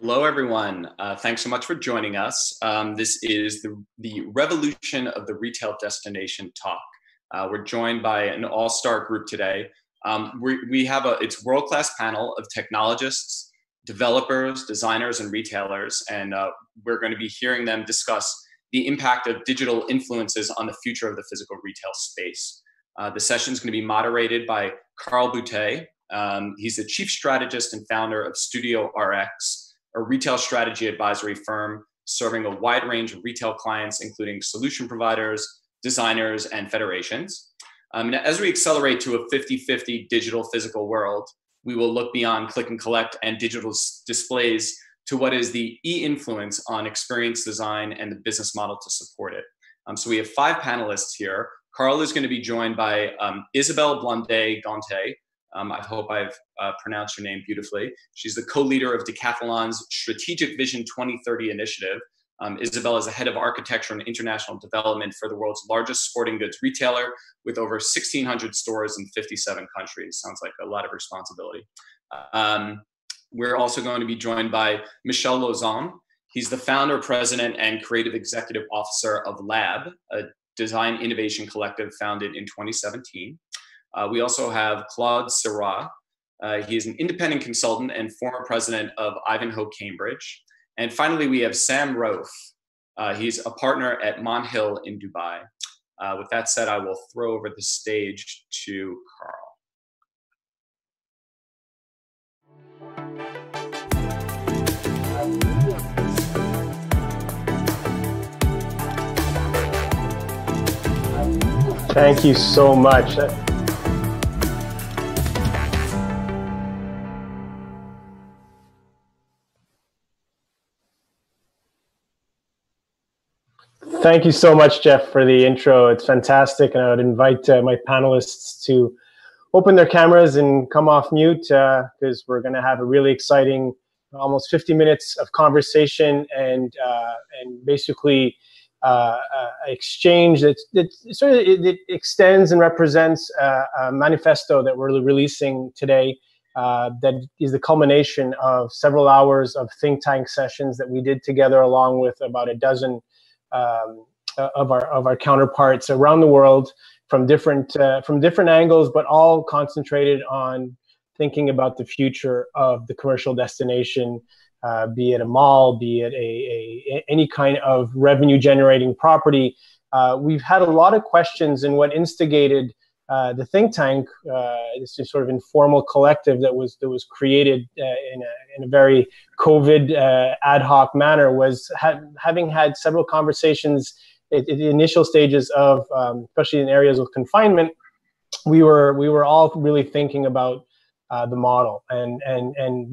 Speaker 2: Hello, everyone. Thanks so much for joining us. This is the Revolution of the Retail Destination talk. We're joined by an all-star group today. We have it's a world-class panel of technologists, developers, designers, and retailers, and we're going to be hearing them discuss the impact of digital influences on the future of the physical retail space. The session is going to be moderated by Carl Boutet. He's the chief strategist and founder of Studio RX, a retail strategy advisory firm serving a wide range of retail clients, including solution providers, designers, and federations. As we accelerate to a 50-50 digital physical world, we will look beyond click and collect and digital displays to what is the e-influence on experience design and the business model to support it. So we have 5 panelists here. Carl is going to be joined by Isabelle Blondet-Gonté. I hope I've pronounced your name beautifully. She's the co-leader of Decathlon's Strategic Vision 2030 initiative. Isabelle is the head of architecture and international development for the world's largest sporting goods retailer with over 1,600 stores in 57 countries. Sounds like a lot of responsibility. We're also going to be joined by Michel Lauzon. He's the founder, president, and creative executive officer of Lab, a design innovation collective founded in 2017. We also have Claude Sirois. He is an independent consultant and former president of Ivanhoe Cambridge. And finally, we have Sam Rofe. He's a partner at Monthill in Dubai. With that said, I will throw over the stage to Carl.
Speaker 5: Thank you so much. Thank you so much, Jeff, for the intro. It's fantastic, and I would invite my panelists to open their cameras and come off mute because we're going to have a really exciting, almost 50 minutes of conversation and basically exchange that it extends and represents a manifesto that we're releasing today. That is the culmination of several hours of think tank sessions that we did together, along with about a dozen of our counterparts around the world from different angles, but all concentrated on thinking about the future of the commercial destination, be it a mall, be it any kind of revenue generating property. We've had a lot of questions, and what instigated the think tank, this is sort of informal collective that was created in a very COVID ad hoc manner, was having had several conversations at the initial stages of, especially in areas of confinement. We were all really thinking about the model, and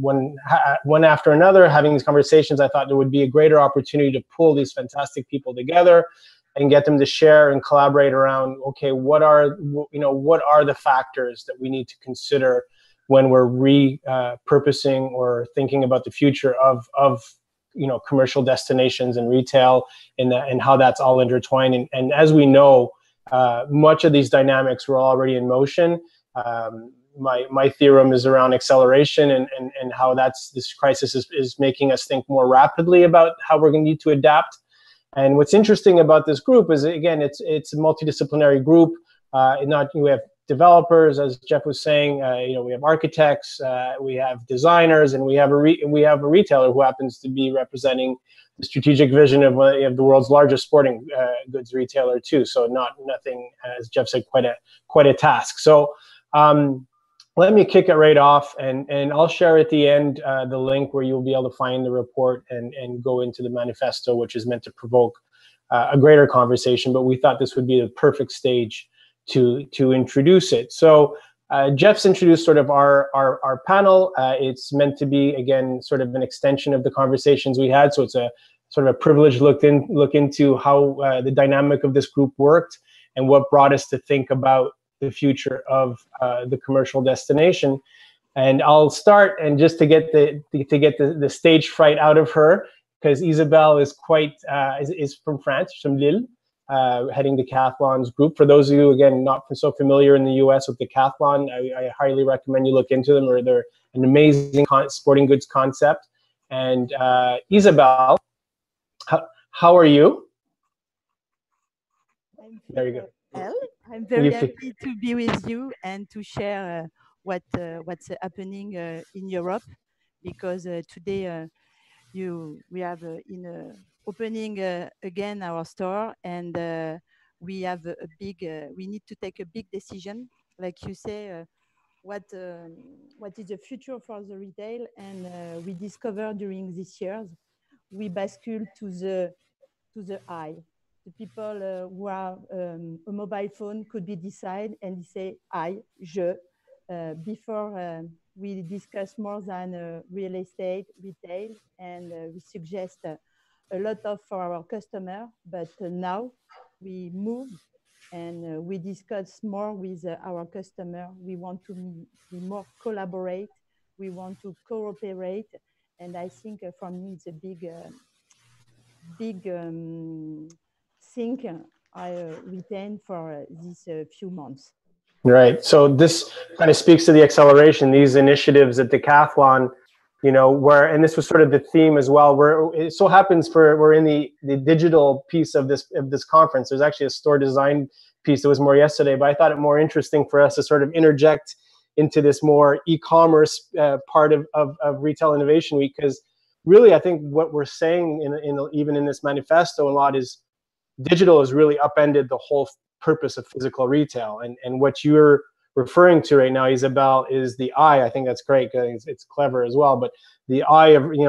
Speaker 5: one after another, having these conversations, I thought there would be a greater opportunity to pull these fantastic people together and get them to share and collaborate around, okay, what are the factors that we need to consider when we're repurposing or thinking about the future of commercial destinations and retail, and how that's all intertwined. And as we know, much of these dynamics were already in motion. My theorem is around acceleration and how this crisis is making us think more rapidly about how we're going to need to adapt. And what's interesting about this group is, again, it's a multidisciplinary group. We have developers, as Jeff was saying. We have architects, we have designers, and we have a retailer who happens to be representing the strategic vision of the world's largest sporting goods retailer too. So nothing, as Jeff said, quite a task. So let me kick it right off, and I'll share at the end the link where you'll be able to find the report and go into the manifesto, which is meant to provoke a greater conversation. But we thought this would be the perfect stage to introduce it. So Jeff's introduced sort of our panel. It's meant to be, again, sort of an extension of the conversations we had. So it's a sort of a privileged look into how the dynamic of this group worked and what brought us to think about the future of the commercial destination. And I'll start, and just to get the stage fright out of her, because Isabelle is is from France, from Lille, heading Decathlon's group. For those of you, again, not so familiar in the US with Decathlon, I highly recommend you look into them. They're an amazing sporting goods concept. And Isabel, how are you? There you go.
Speaker 6: I'm very happy to be with you and to share what's happening in Europe, because today we have opening again our store, and we have a big we need to take a big decision, like you say, what is the future for the retail. And we discovered during these years, we bascule to the I. The people who are a mobile phone could be decide and say I, je, before we discuss more than real estate, retail, and we suggest a lot of for our customer. But now we move and we discuss more with our customer. We want to be more collaborate. We want to cooperate. And I think for me, it's a big thing I retain for these few months.
Speaker 5: Right. So this kind of speaks to the acceleration, these initiatives at Decathlon, and this was sort of the theme as well, where it so happens we're in the digital piece of this conference. There's actually a store design piece that was more yesterday, but I thought it more interesting for us to sort of interject into this more e-commerce part of Retail Innovation Week, because really I think what we're saying even in this manifesto a lot is digital has really upended the whole purpose of physical retail. And what you're referring to right now, Isabel, is the I think that's great because it's clever as well. But the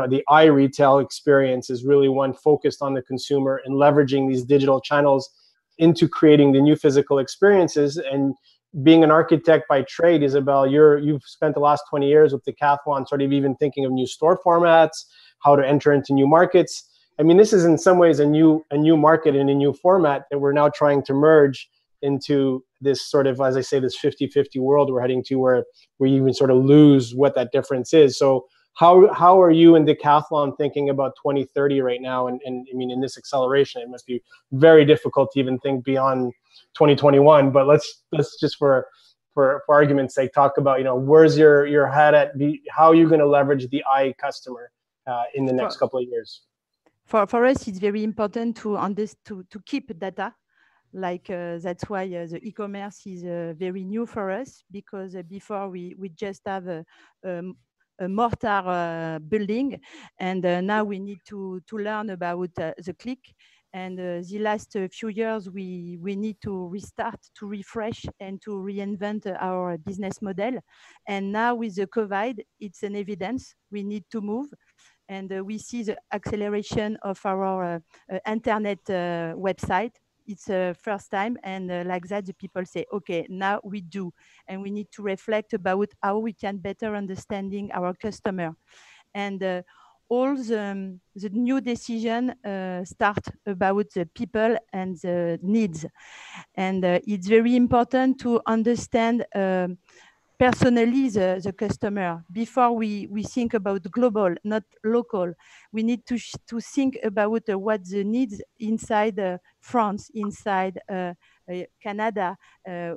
Speaker 5: the I retail experience is really one focused on the consumer and leveraging these digital channels into creating the new physical experiences. And being an architect by trade, Isabel, you've spent the last 20 years with Decathlon sort of even thinking of new store formats, how to enter into new markets. I mean, this is in some ways a new market and a new format that we're now trying to merge into this sort of, as I say, this 50-50 world we're heading to, where we even sort of lose what that difference is. So how are you in Decathlon thinking about 2030 right now? And I mean, in this acceleration, it must be very difficult to even think beyond 2021. But let's just for argument's sake talk about where's your head at? How are you going to leverage the I customer in the next couple of years?
Speaker 6: For us, it's very important to keep data. Like that's why the e-commerce is very new for us, because before we just have a mortar building, and now we need to learn about the click. And the last few years, we need to restart, to refresh, and to reinvent our business model. And now with the COVID, it's an evidence we need to move. And we see the acceleration of our internet website. It's first time, and like that, the people say, okay, now we do. And we need to reflect about how we can better understanding our customer. And all the new decision start about the people and the needs. And it's very important to understand personally the customer. Before we think about global, not local. We need to think about what the needs inside France, inside Canada.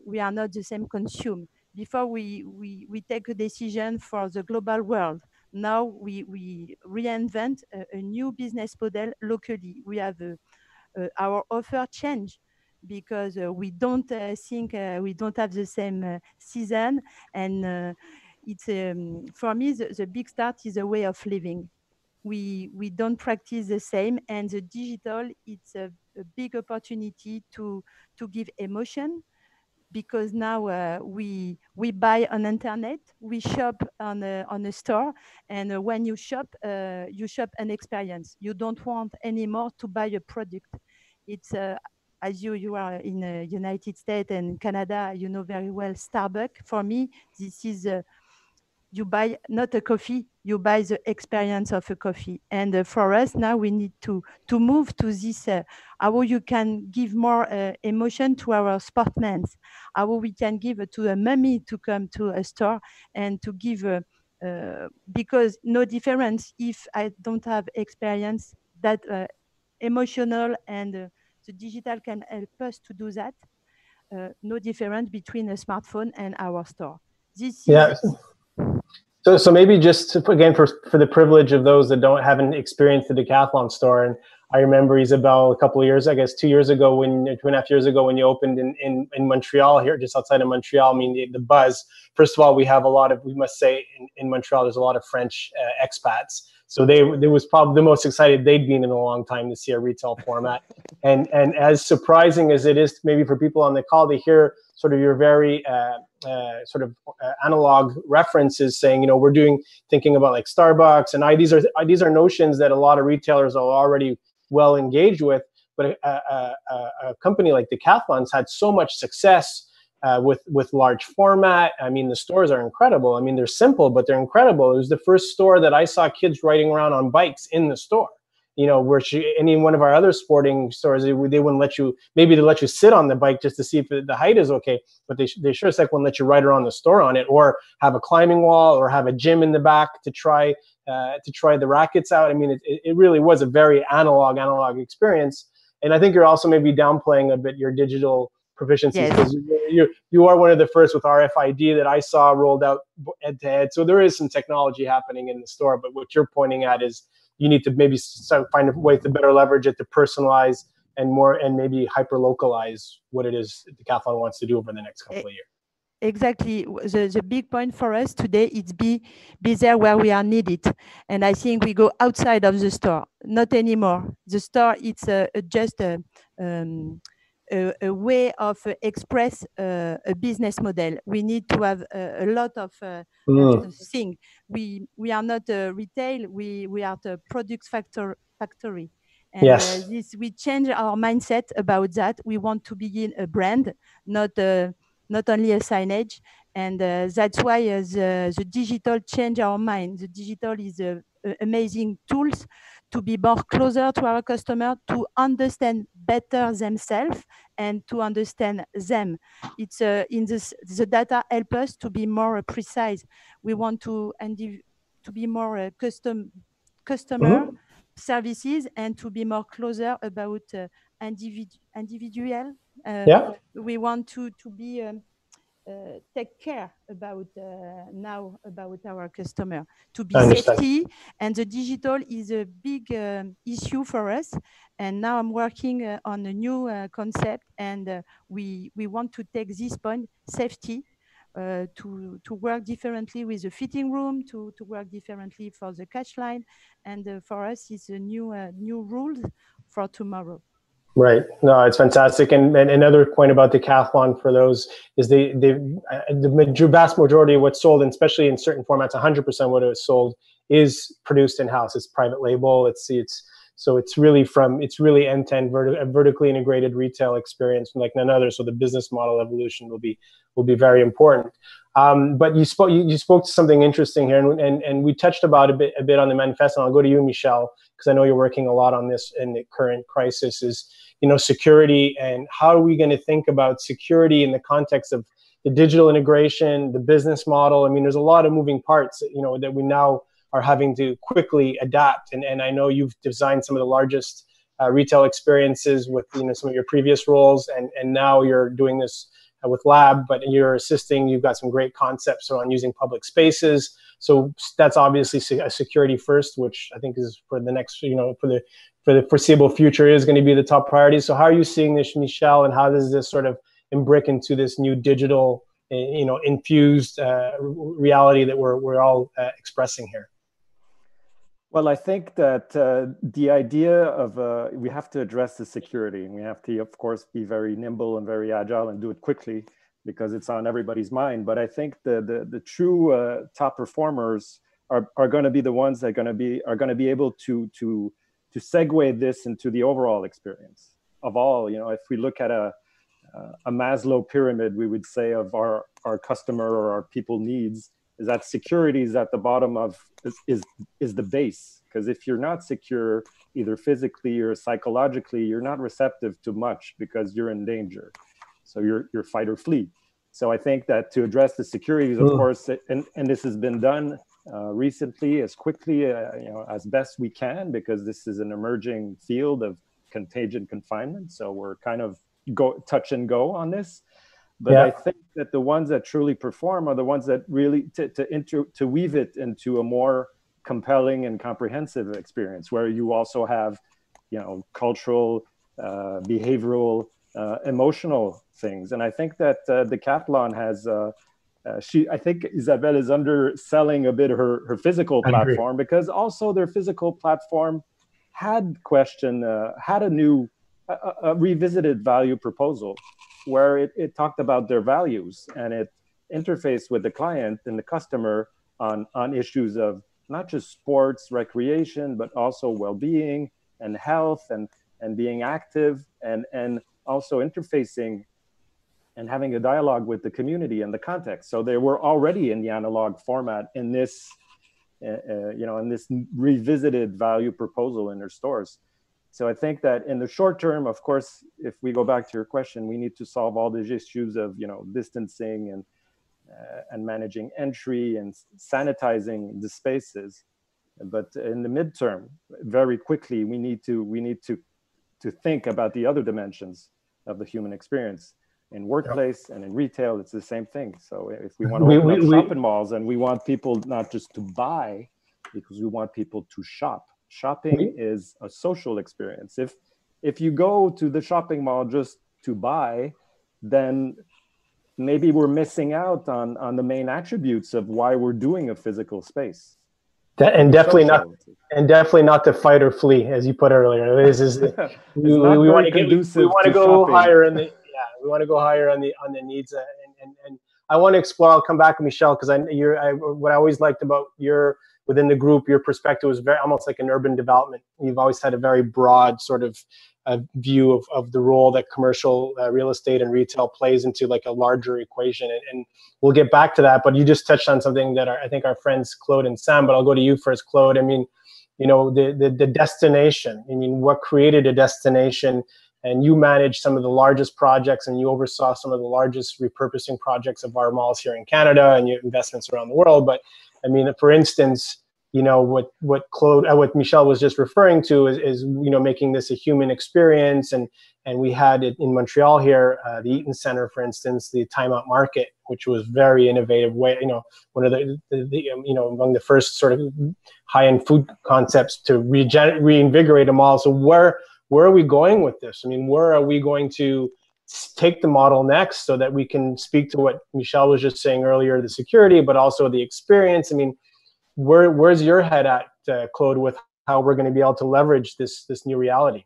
Speaker 6: We are not the same consume. Before we take a decision for the global world. Now we reinvent a new business model locally. We have our offer change, because we don't think we don't have the same season. And it's for me, the big start is a way of living. We don't practice the same, and the digital, it's a big opportunity to give emotion, because now we buy on internet, we shop on a store, and when you shop an experience. You don't want anymore to buy a product. It's as you are in the United States and Canada, you know very well Starbucks. For me, this is you buy not a coffee, you buy the experience of a coffee. And for us now, we need to move to this, how you can give more emotion to our sportsmen, how we can give to a mommy to come to a store and to give, because no difference if I don't have experience that emotional, and the digital can help us to do that. No difference between a smartphone and our store. This is
Speaker 5: So maybe just again for the privilege of those that haven't experienced the Decathlon store, and I remember Isabel a couple of years, I guess 2 years ago, 2.5 years ago, when you opened in Montreal here, just outside of Montreal. I mean, the buzz. First of all, we must say in Montreal, there's a lot of French expats. So they was probably the most excited they'd been in a long time to see a retail format. And as surprising as it is maybe for people on the call to hear sort of your very analog references saying, you know, we're thinking about like Starbucks, and these are notions that a lot of retailers are already well engaged with. But a company like Decathlon's had so much success with large format. I mean, the stores are incredible. I mean, they're simple, but they're incredible. It was the first store that I saw kids riding around on bikes in the store. You know, any one of our other sporting stores, they wouldn't let you, maybe they let you sit on the bike just to see if the height is okay, but they sure as heck wouldn't let you ride around the store on it, or have a climbing wall, or have a gym in the back to try the rackets out. I mean, it really was a very analog experience. And I think you're also maybe downplaying a bit your digital proficiencies, because you are one of the first with RFID that I saw rolled out head to head. So there is some technology happening in the store, but what you're pointing at is you need to maybe find a way to better leverage it to personalize and maybe hyper localize what it is Decathlon wants to do over the next couple of years.
Speaker 6: Exactly. The big point for us today is be there where we are needed. And I think we go outside of the store, not anymore. The store, it's just a way of express a business model. We need to have a lot of things. We are not a retail, we are the product factory. And
Speaker 5: yes.
Speaker 6: We change our mindset about that. We want to begin a brand, not only a signage. And that's why the digital change our mind. The digital is amazing tools to be more closer to our customer, to understand better themselves and to understand them. It's the data help us to be more precise. We want to be more customer services and to be more closer about individual. We want to be take care about now about our customer, to be safety, and the digital is a big issue for us. And now I'm working on a new concept, and we want to take this point, safety, to work differently with the fitting room, to work differently for the catch line, and for us it's a new rules for tomorrow.
Speaker 5: Right. No, it's fantastic. And another point about Decathlon for those is the vast majority of what's sold, and especially in certain formats, 100% of what is sold is produced in-house. It's private label. So it's really end-to-end vertically integrated retail experience like none other. So the business model evolution will be very important. But you spoke to something interesting here, and we touched about a bit on the manifesto. And I'll go to you, Michel, because I know you're working a lot on this in the current crisis. Is security, and how are we going to think about security in the context of the digital integration, the business model? I mean, there's a lot of moving parts, that we now are having to quickly adapt. And I know you've designed some of the largest retail experiences with some of your previous roles, and now you're doing this with Lab, but you're assisting. You've got some great concepts around using public spaces. So that's obviously a security first, which I think is for the next, for the foreseeable future is going to be the top priority. So how are you seeing this, Michel, and how does this sort of imbrick into this new digital, infused reality that we're all expressing here?
Speaker 7: Well, I think that the idea of we have to address the security, and we have to, of course, be very nimble and very agile and do it quickly because it's on everybody's mind. But I think the true top performers are going to be the ones that are going to be able to segue this into the overall experience of all. If we look at a Maslow pyramid, we would say of our customer or our people needs, is that security is at the bottom of is the base. Because if you're not secure, either physically or psychologically, you're not receptive to much because you're in danger. So you're fight or flee. So I think that to address the securities, of course, and this has been done recently as quickly as best we can, because this is an emerging field of contagion confinement. So we're kind of touch and go on this. But I think that the ones that truly perform are the ones that really to weave it into a more compelling and comprehensive experience, where you also have, you know, cultural, behavioral, emotional things. And I think that Decathlon has, I think Isabelle is underselling a bit her physical platform, because also their physical platform had a revisited value proposal, where it talked about their values, and it interfaced with the client and the customer on issues of not just sports, recreation, but also well-being and health and being active, and also interfacing and having a dialogue with the community and the context. So they were already in the analog format in this, in this revisited value proposal in their stores. So I think that in the short term, of course, if we go back to your question, we need to solve all these issues of, you know, distancing and managing entry and sanitizing the spaces. But in the midterm, very quickly, we need to think about the other dimensions of the human experience. In workplace and in retail, it's the same thing. So if we want to open up shopping malls, and we want people not just to buy, because we want people to shop. Shopping is a social experience. If you go to the shopping mall just to buy, then maybe we're missing out on the main attributes of why we're doing a physical space.
Speaker 5: Definitely not to fight or flee, as you put earlier. We want to go higher in the we want to go higher on the needs, and I want to explore. I'll come back to Michel, because what I always liked about within the group, your perspective was very almost like an urban development. You've always had a very broad sort of view of the role that commercial real estate and retail plays into like a larger equation. And we'll get back to that, but you just touched on something that I think our friends Claude and Sam, but I'll go to you first, Claude. I mean, you know, the destination, I mean, what created a destination? And you managed some of the largest projects, and you oversaw some of the largest repurposing projects of our malls here in Canada, and your investments around the world. But I mean, for instance, you know, what Michel was just referring to is you know, making this a human experience. And we had it in Montreal here, the Eaton Center, for instance, the Timeout Market, which was very innovative way, you know, one of the you know, among the first sort of high-end food concepts to reinvigorate a mall. So where are we going with this? I mean, where are we going to take the model next, so that we can speak to what Michel was just saying earlier, the security, but also the experience? I mean, where's your head at, Claude, with how we're going to be able to leverage this new reality?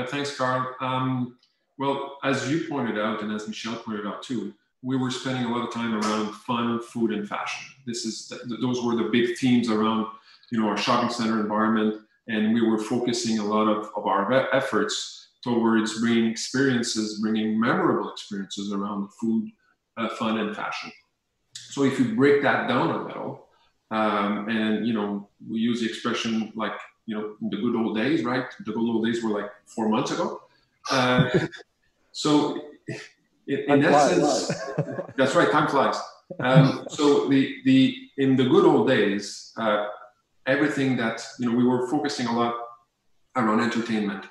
Speaker 8: Thanks, Carl. Well, as you pointed out, and as Michel pointed out too, we were spending a lot of time around fun, food, and fashion. Those were the big themes around, you know, our shopping center environment. And we were focusing a lot of our efforts towards bringing memorable experiences around food, fun, and fashion. So if you break that down a little, and, you know, we use the expression like, you know, in the good old days, right? The good old days were like 4 months ago. So in essence, that's right, time flies. So in the good old days, everything that, you know, we were focusing a lot around entertainment,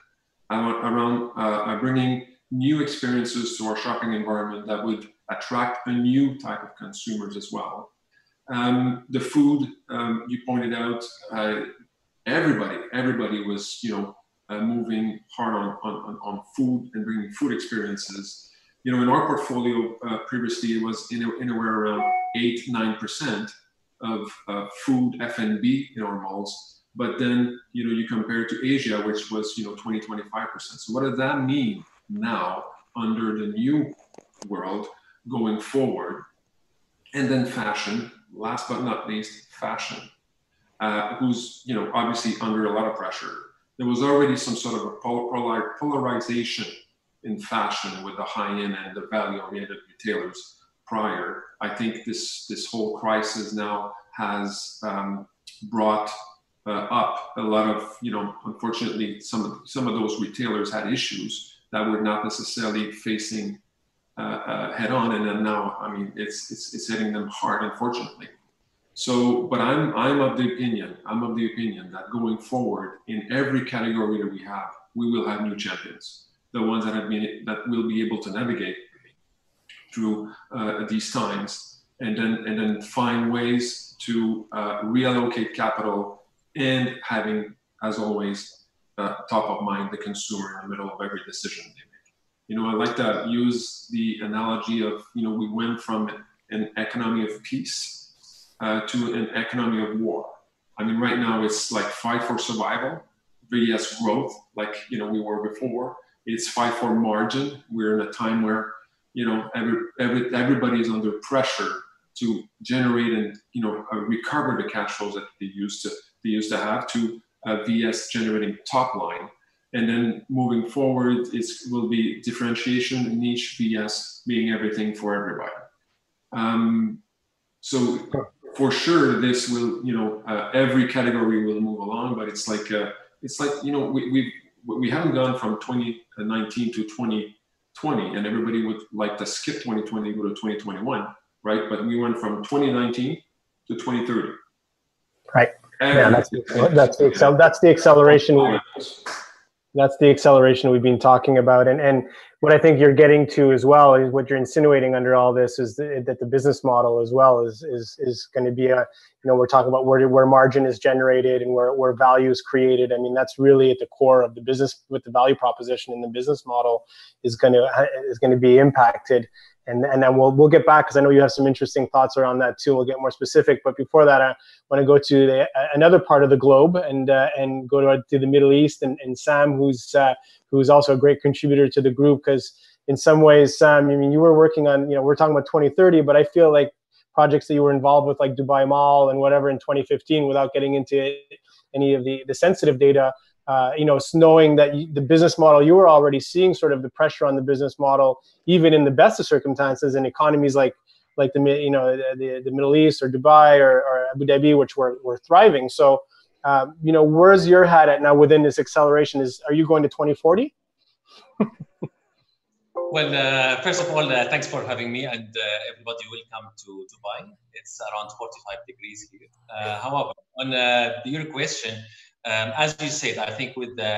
Speaker 8: around bringing new experiences to our shopping environment that would attract a new type of consumers as well. The food, you pointed out, everybody was, you know, moving hard on food and bringing food experiences. You know, in our portfolio previously, it was anywhere around 8-9% of food F&B in our malls. But then, you know, you compare it to Asia, which was, you know, 20-25%. So what does that mean now under the new world going forward? And then fashion, last but not least, fashion, who's, you know, obviously under a lot of pressure. There was already some sort of a polarization in fashion with the high-end and the value-oriented retailers prior. I think this whole crisis now has brought up a lot of, you know, unfortunately, some of those retailers had issues that were not necessarily facing head on, and then now, I mean, it's hitting them hard, unfortunately. So, but I'm of the opinion that going forward in every category that we will have new champions, the ones that will be able to navigate through these times, and then find ways to reallocate capital, and having, as always, top of mind the consumer in the middle of every decision they make. You know, I like to use the analogy of, you know, we went from an economy of peace to an economy of war. I mean, right now it's like fight for survival, vs growth, like, you know, we were before. It's fight for margin. We're in a time where, you know, everybody is under pressure to generate and, you know, recover the cash flows that they used to have, to vs generating top line. And then moving forward, will be differentiation, niche, vs being everything for everybody. So for sure, this will, you know, every category will move along, but it's like, you know, we haven't gone from 2019 to 2020, and everybody would like to skip 2020, go to 2021, right? But we went from 2019 to 2030.
Speaker 5: Right. Yeah, that's the acceleration. That's the acceleration we've been talking about, and what I think you're getting to as well is what you're insinuating under all this is that the business model as well is going to be a, you know, we're talking about where margin is generated and where value is created. I mean, that's really at the core of the business, with the value proposition, and the business model is going to be impacted. And then we'll get back, because I know you have some interesting thoughts around that too. We'll get more specific, but before that, I want to go to another part of the globe and go to the Middle East, and Sam, who's also a great contributor to the group, because in some ways, Sam, I mean, you were working on, you know, we're talking about 2030, but I feel like projects that you were involved with, like Dubai Mall and whatever in 2015, without getting into any of the sensitive data. You know, knowing that the business model, you were already seeing sort of the pressure on the business model, even in the best of circumstances, in economies like the Middle East or Dubai or Abu Dhabi, which were thriving. So, you know, where's your head at now within this acceleration? Are you going to 2040?
Speaker 9: Well, first of all, thanks for having me, and everybody welcome to Dubai. It's around 45 degrees here. However, on your question, as you said, I think with the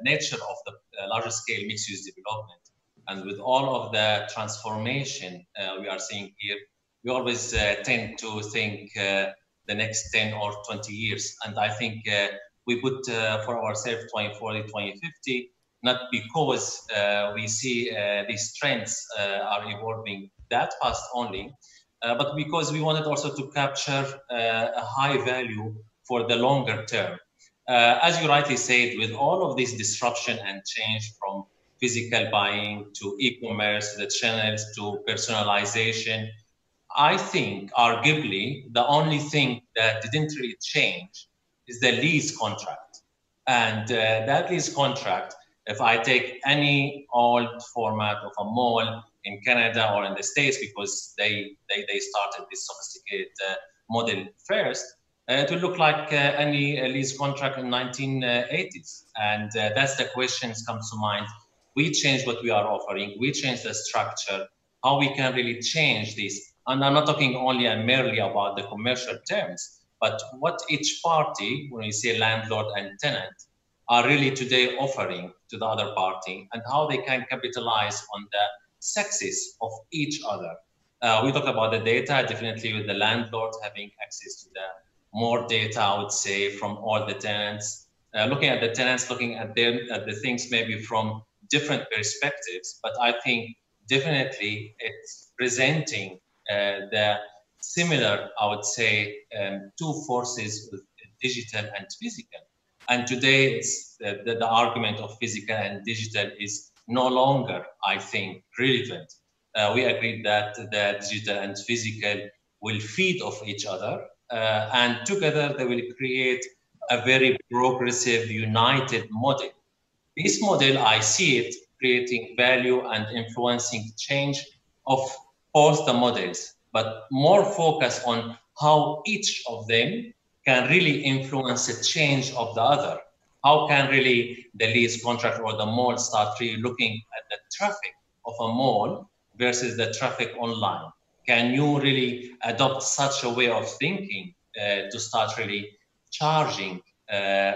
Speaker 9: nature of the larger scale mixed-use development, and with all of the transformation we are seeing here, we always tend to think the next 10 or 20 years. And I think we put for ourselves 2040, 2050, not because we see these trends are evolving that fast only, but because we wanted also to capture a high value for the longer term. As you rightly said, with all of this disruption and change from physical buying to e-commerce, the channels to personalization, I think arguably the only thing that didn't really change is the lease contract. And that lease contract, if I take any old format of a mall in Canada or in the States, because they started this sophisticated model first, it will look like any lease contract in 1980s. And that's the questions comes to mind. We change what we are offering. We change the structure, how we can really change this. And I'm not talking only and merely about the commercial terms, but what each party, when we say landlord and tenant, are really today offering to the other party, and how they can capitalize on the success of each other. We talk about the data, definitely with the landlord having access to the more data, I would say, from all the tenants. Looking at the tenants, looking at the things maybe from different perspectives, but I think definitely it's presenting the similar, I would say, two forces with digital and physical. And today, it's the argument of physical and digital is no longer, I think, relevant. We agreed that the digital and physical will feed off each other, and together they will create a very progressive, united model. This model, I see it creating value and influencing change of both the models, but more focus on how each of them can really influence the change of the other. How can really the lease contract or the mall start really looking at the traffic of a mall versus the traffic online? Can you really adopt such a way of thinking to start really charging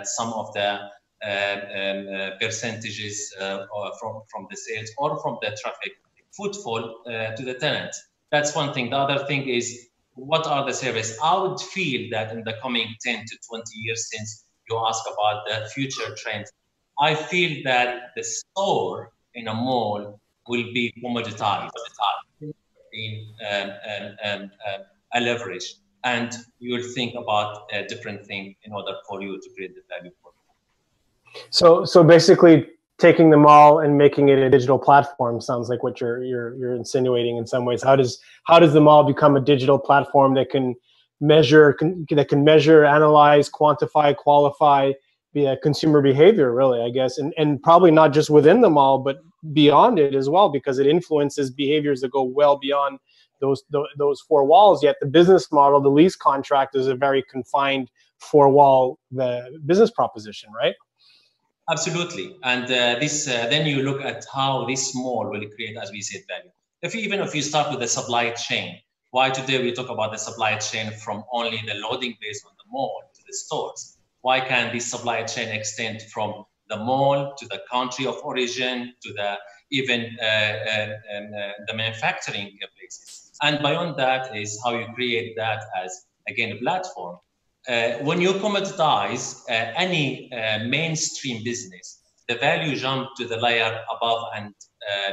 Speaker 9: some of the percentages from the sales or from the traffic footfall to the tenant. That's one thing. The other thing is, what are the services? I would feel that in the coming 10 to 20 years, since you ask about the future trends, I feel that the store in a mall will be commoditized, in a leverage, and you will think about a different thing in order for you to create the value for you.
Speaker 5: So basically, taking the mall and making it a digital platform sounds like what you're insinuating in some ways. How does the mall become a digital platform that can measure, analyze, quantify, qualify consumer behavior, really, I guess, and probably not just within the mall, but beyond it as well, because it influences behaviors that go well beyond those four walls. Yet the business model, the lease contract, is a very confined four-wall business proposition, right?
Speaker 9: Absolutely. And then you look at how this mall will create, as we said, value. Even if you start with the supply chain, why today we talk about the supply chain from only the loading base on the mall to the stores? Why can't this supply chain extend from the mall to the country of origin to the even the manufacturing places? And beyond that is how you create that as, again, a platform. When you commoditize any mainstream business, the value jump to the layer above and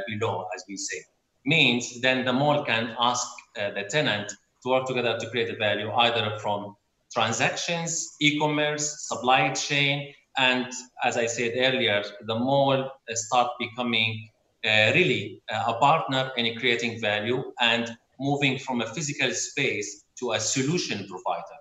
Speaker 9: below, as we say. Means then the mall can ask the tenant to work together to create a value, either from transactions, e-commerce, supply chain, and as I said earlier, the mall start becoming really a partner in creating value and moving from a physical space to a solution provider.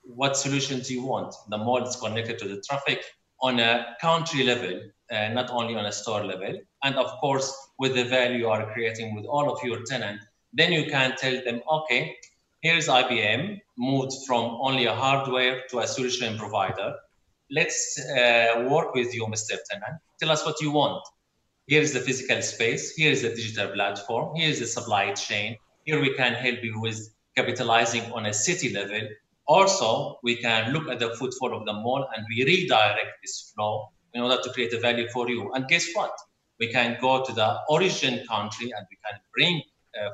Speaker 9: What solutions you want? The mall is connected to the traffic on a country level, not only on a store level. And of course, with the value you are creating with all of your tenants, then you can tell them, okay, here's IBM, moved from only a hardware to a solution provider. Let's work with you, Mr. Tenant. Tell us what you want. Here's the physical space. Here's the digital platform. Here's the supply chain. Here we can help you with capitalizing on a city level. Also, we can look at the footfall of the mall and we redirect this flow in order to create a value for you. And guess what? We can go to the origin country and we can bring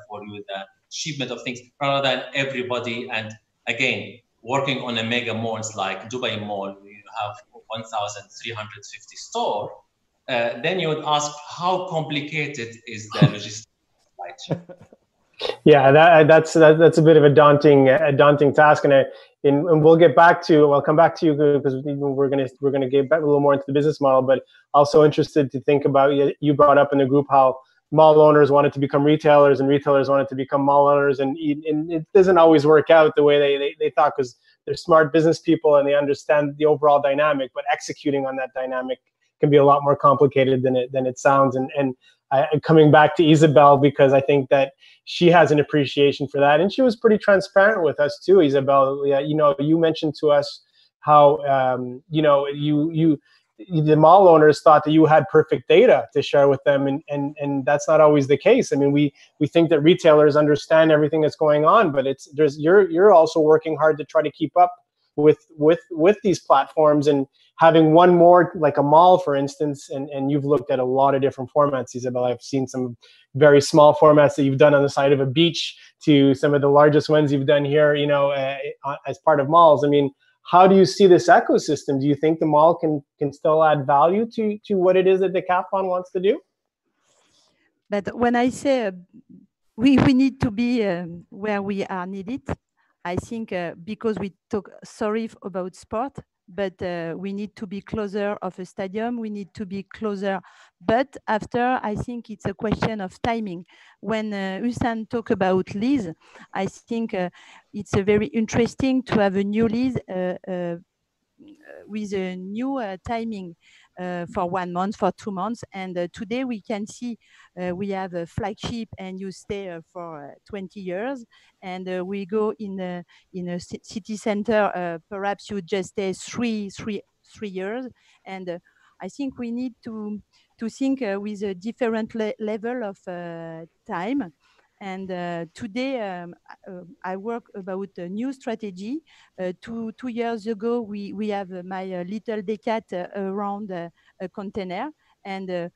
Speaker 9: for you the shipment of things rather than everybody. And again, working on a mega malls like Dubai Mall, where you have 1,350 stores, then you would ask, how complicated is the logistics supply chain?
Speaker 5: Yeah, that's a bit of a daunting task, and we'll get back to. I'll come back to you because we're gonna get back a little more into the business model. But also interested to think about. You brought up in the group how mall owners wanted to become retailers and retailers wanted to become mall owners, and it doesn't always work out the way they thought, because they're smart business people and they understand the overall dynamic. But executing on that dynamic can be a lot more complicated than it sounds. And coming back to Isabel, because I think that she has an appreciation for that, and she was pretty transparent with us too, Isabel. Yeah, you mentioned to us how the mall owners thought that you had perfect data to share with them, and that's not always the case. I mean, we think that retailers understand everything that's going on, but you're also working hard to try to keep up with these platforms, and having one more, like a mall, for instance, and you've looked at a lot of different formats, Isabel. I've seen some very small formats that you've done on the side of a beach to some of the largest ones you've done here, as part of malls. I mean, how do you see this ecosystem? Do you think the mall can still add value to what it is that Decathlon wants to do?
Speaker 6: But when I say we need to be where we are needed, I think because we talk about sport, but we need to be closer of a stadium. We need to be closer. But after, I think it's a question of timing. When Hussein talk about lease, I think it's very interesting to have a new lease with a new timing for 1 month, for 2 months. And today we can see we have a flagship and you stay for 20 years. And we go in a city center, perhaps you just stay three years. And I think we need to think with a different level of time. And today I work about a new strategy. 2 years ago, we have my little Decat around a container. And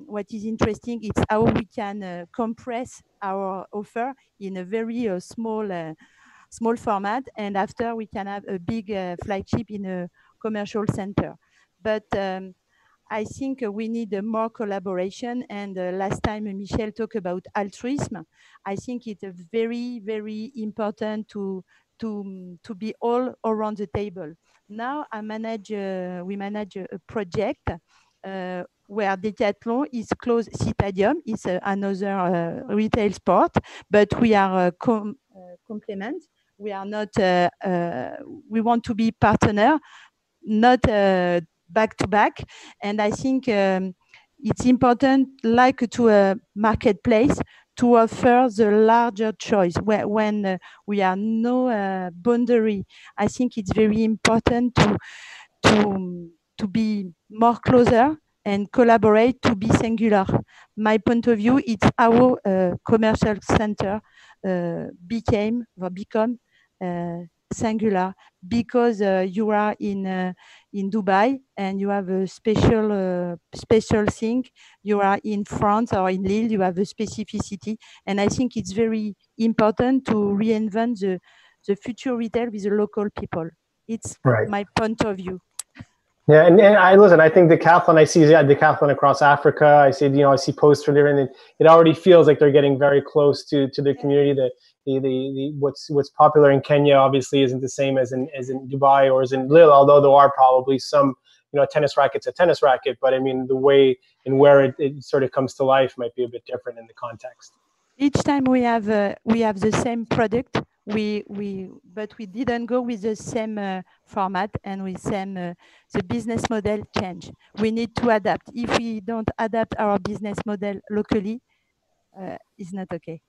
Speaker 6: what is interesting is how we can compress our offer in a very small format, and after we can have a big flagship in a commercial center. But I think we need more collaboration. And last time Michel talked about altruism. I think it's very, very important to be all around the table. Now we manage a project where Decathlon is close. Citadium is another retail sport, but we are complement. We are not. We want to be partner, not back to back. And I think it's important, like to a marketplace, to offer the larger choice when we are no boundary. I think it's very important to be more closer and collaborate, to be singular. My point of view, it's how commercial center become singular, because you are in Dubai and you have a special thing. You are in France or in Lille, you have a specificity. And I think it's very important to reinvent the future retail with the local people. It's my point of view.
Speaker 5: Yeah, and I listen. I think Decathlon. I see Decathlon across Africa. I see, I see posts from there, and it already feels like they're getting very close to the community. What's popular in Kenya obviously isn't the same as in Dubai or as in Lille. Although there are probably some, a tennis racket's a tennis racket, but I mean the way and where it sort of comes to life might be a bit different in the context.
Speaker 6: Each time we have the same product, but we didn't go with the same format and with the business model change. We need to adapt. If we don't adapt our business model locally, it's not okay.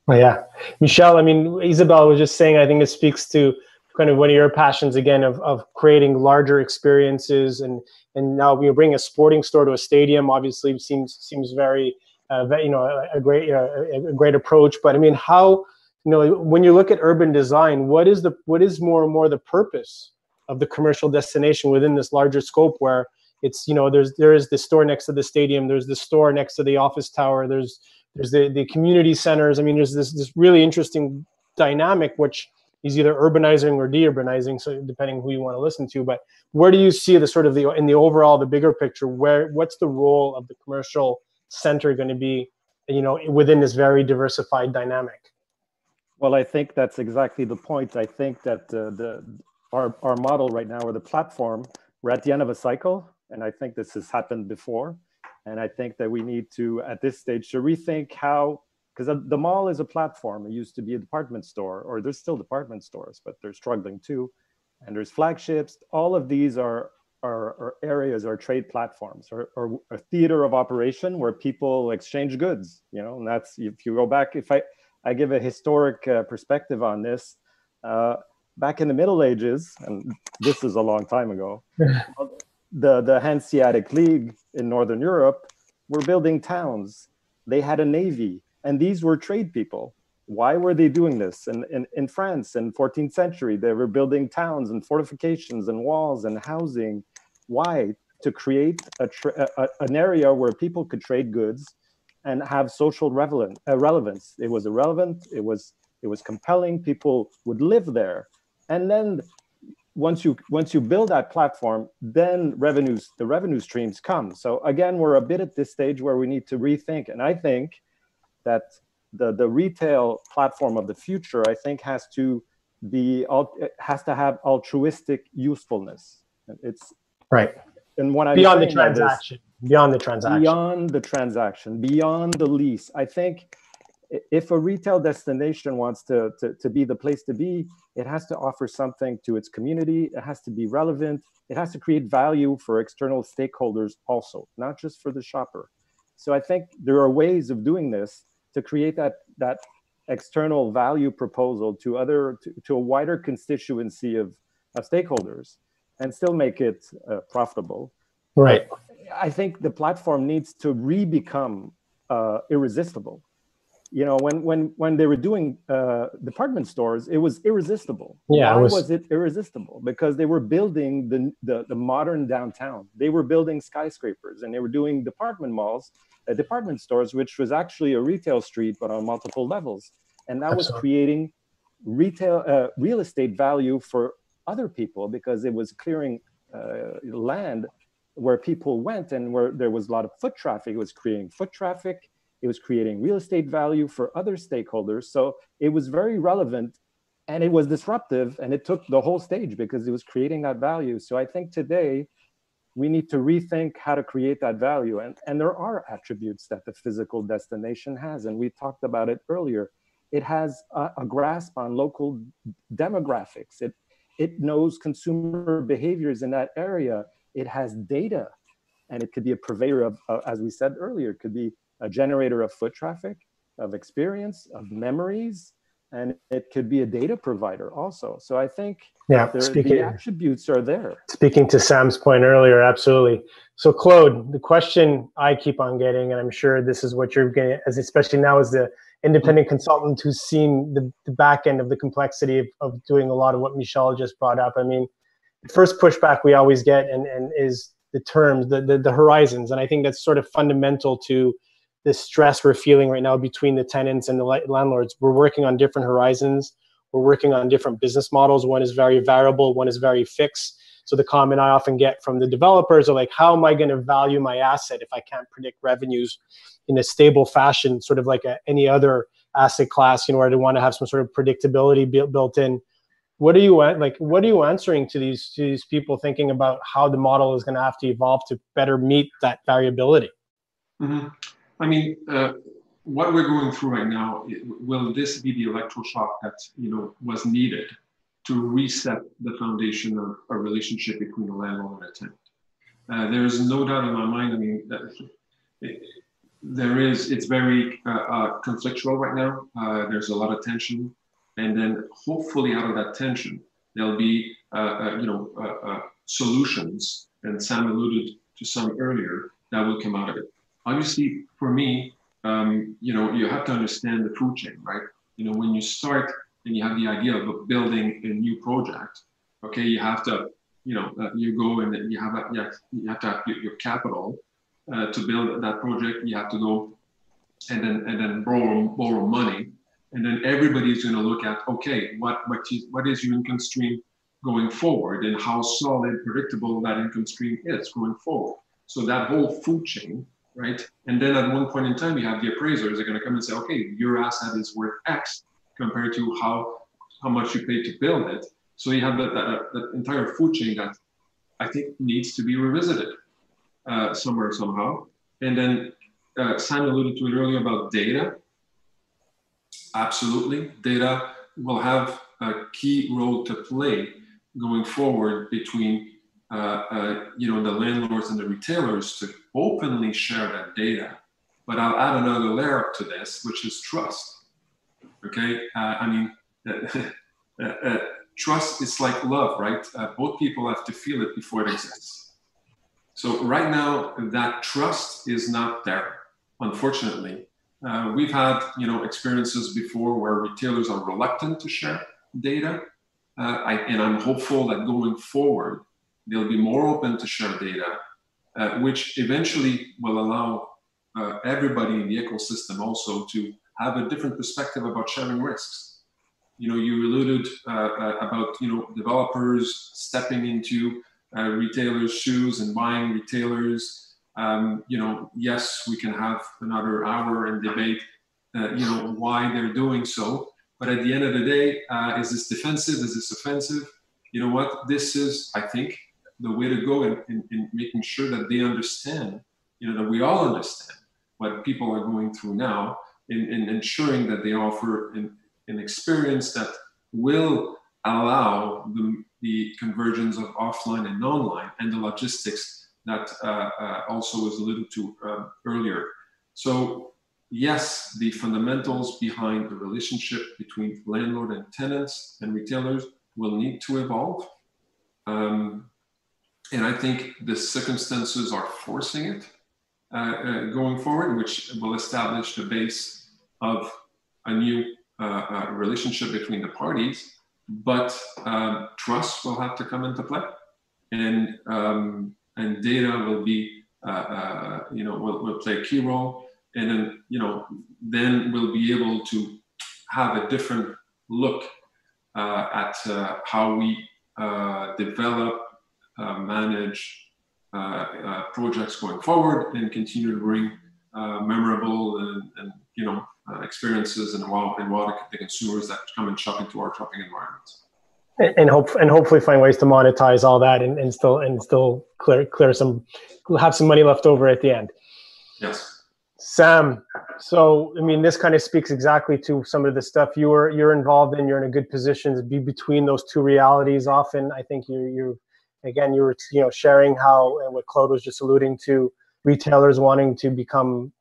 Speaker 5: Oh, yeah, Michel. I mean, Isabelle was just saying. I think it speaks to kind of one of your passions again of creating larger experiences, and now you bring a sporting store to a stadium. Obviously, seems very. A great approach. But I mean, how, when you look at urban design, what is more and more the purpose of the commercial destination within this larger scope, where it's, there is the store next to the stadium, there's the store next to the office tower, there's the community centers. I mean, there's this really interesting dynamic, which is either urbanizing or deurbanizing, so depending who you want to listen to. But where do you see the sort of in the overall, the bigger picture, what's the role of the commercial center going to be, within this very diversified dynamic?
Speaker 7: Well, I think that's exactly the point. I think that our model right now, or the platform, we're at the end of a cycle, and I think this has happened before. And I think that we need to, at this stage, to rethink how, because the mall is a platform. It used to be a department store, or there's still department stores, but they're struggling too. And there's flagships. All of these are areas or trade platforms, or a theater of operation where people exchange goods, and that's, if you go back, if I give a historic perspective on this, back in the Middle Ages, and this is a long time ago, the Hanseatic League in Northern Europe were building towns. They had a navy, and these were trade people. Why were they doing this? In France in 14th century, they were building towns and fortifications and walls and housing. Why? To create an area where people could trade goods and have social relevance. It was irrelevant. It was compelling. People would live there. And then once you build that platform, then the revenue streams come. So again, we're a bit at this stage where we need to rethink. And I think that the retail platform of the future, I think, has to have altruistic usefulness. It's
Speaker 5: right.
Speaker 7: And when I'm
Speaker 5: beyond the transaction, beyond the lease. I think if a retail destination wants to be the place to be, it has to offer something to its community. It has to be relevant. It has to create value for external stakeholders also, not just for the shopper. So I think there are ways of doing this to create that external value proposal to a wider constituency of stakeholders, and still make it profitable. Right.
Speaker 7: I think the platform needs to become irresistible. you know, when they were doing department stores, it was irresistible.
Speaker 5: Yeah,
Speaker 7: Why was it irresistible? Because they were building the modern downtown. They were building skyscrapers, and they were doing department malls, department stores, which was actually a retail street, but on multiple levels. And that was creating real estate value for other people, because it was clearing land where people went and where there was a lot of foot traffic. It was creating foot traffic. It was creating real estate value for other stakeholders. So it was very relevant, and it was disruptive, and it took the whole stage because it was creating that value. So I think today we need to rethink how to create that value. And there are attributes that the physical destination has, and we talked about it earlier. It has a grasp on local demographics. It knows consumer behaviors in that area. It has data, and it could be a purveyor of, as we said earlier, it could be a generator of foot traffic, of experience, of memories, and it could be a data provider also. So I think the attributes are there. Speaking
Speaker 5: to Sam's point earlier, absolutely. So Claude, the question I keep on getting, and I'm sure this is what you're getting, as especially now as the independent consultant who's seen the back end of the complexity of doing a lot of what Michel just brought up. I mean, the first pushback we always get and is the terms, the horizons. And I think that's sort of fundamental to the stress we're feeling right now between the tenants and the landlords. We're working on different horizons. We're working on different business models. One is very variable, one is very fixed. So the comment I often get from the developers are like, how am I going to value my asset if I can't predict revenues in a stable fashion, sort of like any other asset class, where I want to have some sort of predictability built in. What are you answering to these people thinking about how the model is going to have to evolve to better meet that variability?
Speaker 8: Mm-hmm. I mean, what we're going through right now, will this be the electroshock that was needed to reset the foundation of a relationship between a landlord and a tenant? There is no doubt in my mind. I mean, it's very conflictual right now. There's a lot of tension, and then hopefully out of that tension there'll be solutions. And Sam alluded to some earlier that will come out of it. Obviously, for me, you have to understand the food chain, right? When you start and you have the idea of building a new project, okay, you have to, you go and then you have to have your capital to build that project. You have to go and then borrow money, and then everybody's going to look at, okay, what is your income stream going forward, and how solid, predictable that income stream is going forward. So that whole food chain. Right, and then at one point in time, you have the appraisers are going to come and say, okay, your asset is worth X compared to how much you paid to build it. So you have that entire food chain that I think needs to be revisited somewhere, somehow. And then Sam alluded to it earlier about data. Absolutely, data will have a key role to play going forward between the landlords and the retailers to openly share that data. But I'll add another layer to this, which is trust. Okay, I mean, trust is like love, right? Both people have to feel it before it exists. So right now, that trust is not there, unfortunately. We've had experiences before where retailers are reluctant to share data, and I'm hopeful that going forward, they'll be more open to share data, which eventually will allow everybody in the ecosystem also to have a different perspective about sharing risks. You alluded about developers stepping into retailers' shoes and buying retailers. Yes, we can have another hour and debate, why they're doing so. But at the end of the day, is this defensive? Is this offensive? You know what? This is, I think, the way to go in making sure that they understand, that we all understand what people are going through now, in ensuring that they offer an experience that will allow the convergence of offline and online, and the logistics that also was alluded to earlier. So yes, the fundamentals behind the relationship between landlord and tenants and retailers will need to evolve. And I think the circumstances are forcing it going forward, which will establish the base of a new relationship between the parties, but trust will have to come into play, and data will be will play a key role, and then then we'll be able to have a different look at how we develop, manage projects going forward, and continue to bring memorable and experiences and wow the consumers that come and shop into our shopping environments.
Speaker 5: And hopefully find ways to monetize all that and still clear some, have some money left over at the end.
Speaker 8: Yes.
Speaker 5: Sam, so I mean, this kind of speaks exactly to some of the stuff you're involved in. You're in a good position to be between those two realities. Often, I think you were sharing how, and what Claude was just alluding to, retailers wanting to become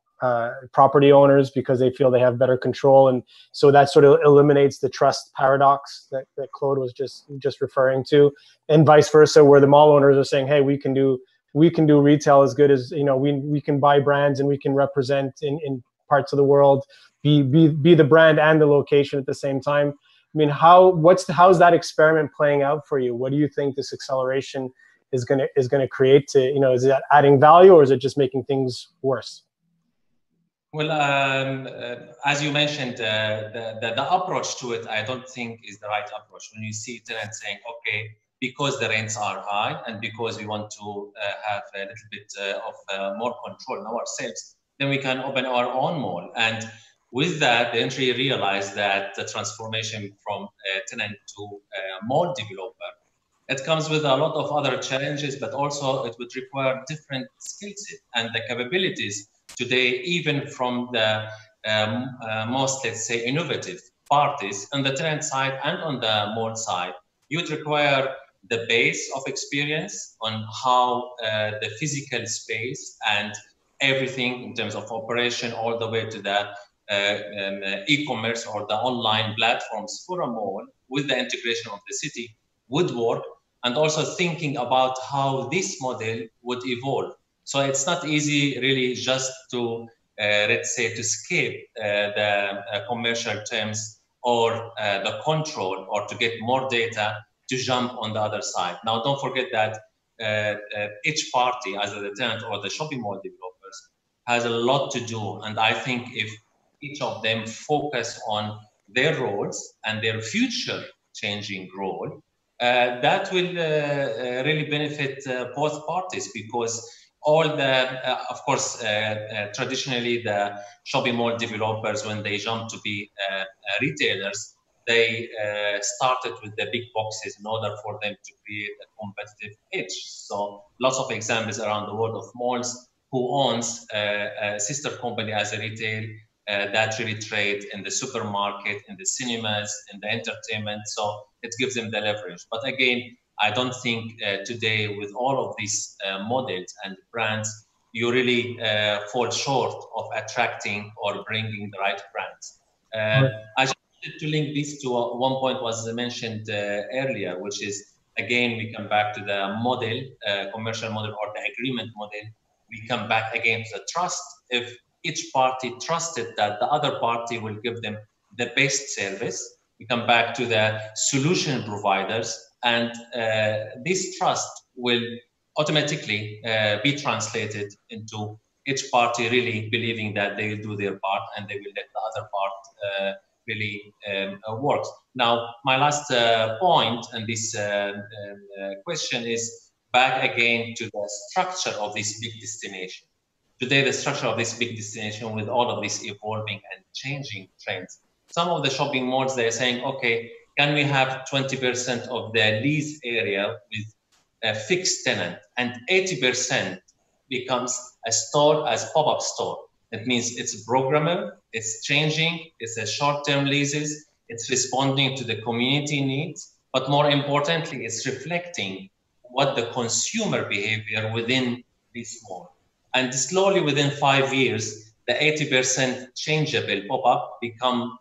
Speaker 5: property owners because they feel they have better control, and so that sort of eliminates the trust paradox that Claude was just referring to, and vice versa, where the mall owners are saying, hey, we can do retail as good as, we can buy brands and we can represent in parts of the world, be the brand and the location at the same time. I mean, how's that experiment playing out for you? What do you think this acceleration is gonna create? Is it adding value, or is it just making things worse?
Speaker 9: Well, as you mentioned, the approach to it, I don't think is the right approach. When you see tenants saying, okay, because the rents are high and because we want to have a little bit of more control in ourselves, then we can open our own mall. And with that, they actually realized that the transformation from tenant to mall developer, it comes with a lot of other challenges, but also it would require different skill set and the capabilities today, even from the most, let's say, innovative parties on the tenant side and on the mall side. You would require the base of experience on how the physical space and everything in terms of operation, all the way to the e-commerce or the online platforms for a mall with the integration of the city would work, and also thinking about how this model would evolve. So it's not easy really just to, let's say, to escape the commercial terms or the control, or to get more data to jump on the other side. Now, don't forget that each party, either the tenant or the shopping mall developers, has a lot to do. And I think if each of them focus on their roles and their future changing role, that will really benefit both parties, because all the, of course, traditionally the shopping mall developers, when they jump to be retailers, they started with the big boxes in order for them to create a competitive edge. So lots of examples around the world of malls who owns a sister company as a retail that really trade in the supermarket, in the cinemas, in the entertainment. So it gives them the leverage. But again, I don't think today, with all of these models and brands, you really fall short of attracting or bringing the right brands. I just wanted to link this to one point was mentioned earlier, which is, again, we come back to the model, commercial model or the agreement model. We come back again to the trust. If each party trusted that the other party will give them the best service, we come back to the solution providers, and this trust will automatically be translated into each party really believing that they will do their part and they will let the other part really work. Now, my last point in this question is back again to the structure of this big destination. Today, the structure of this big destination, with all of this evolving and changing trends, some of the shopping malls, they're saying, okay, can we have 20% of the lease area with a fixed tenant, and 80% becomes a store as pop-up store? That means it's programmable, it's changing, it's a short-term leases, it's responding to the community needs, but more importantly, it's reflecting what the consumer behavior within this mall. And slowly, within 5 years, the 80% changeable pop-up become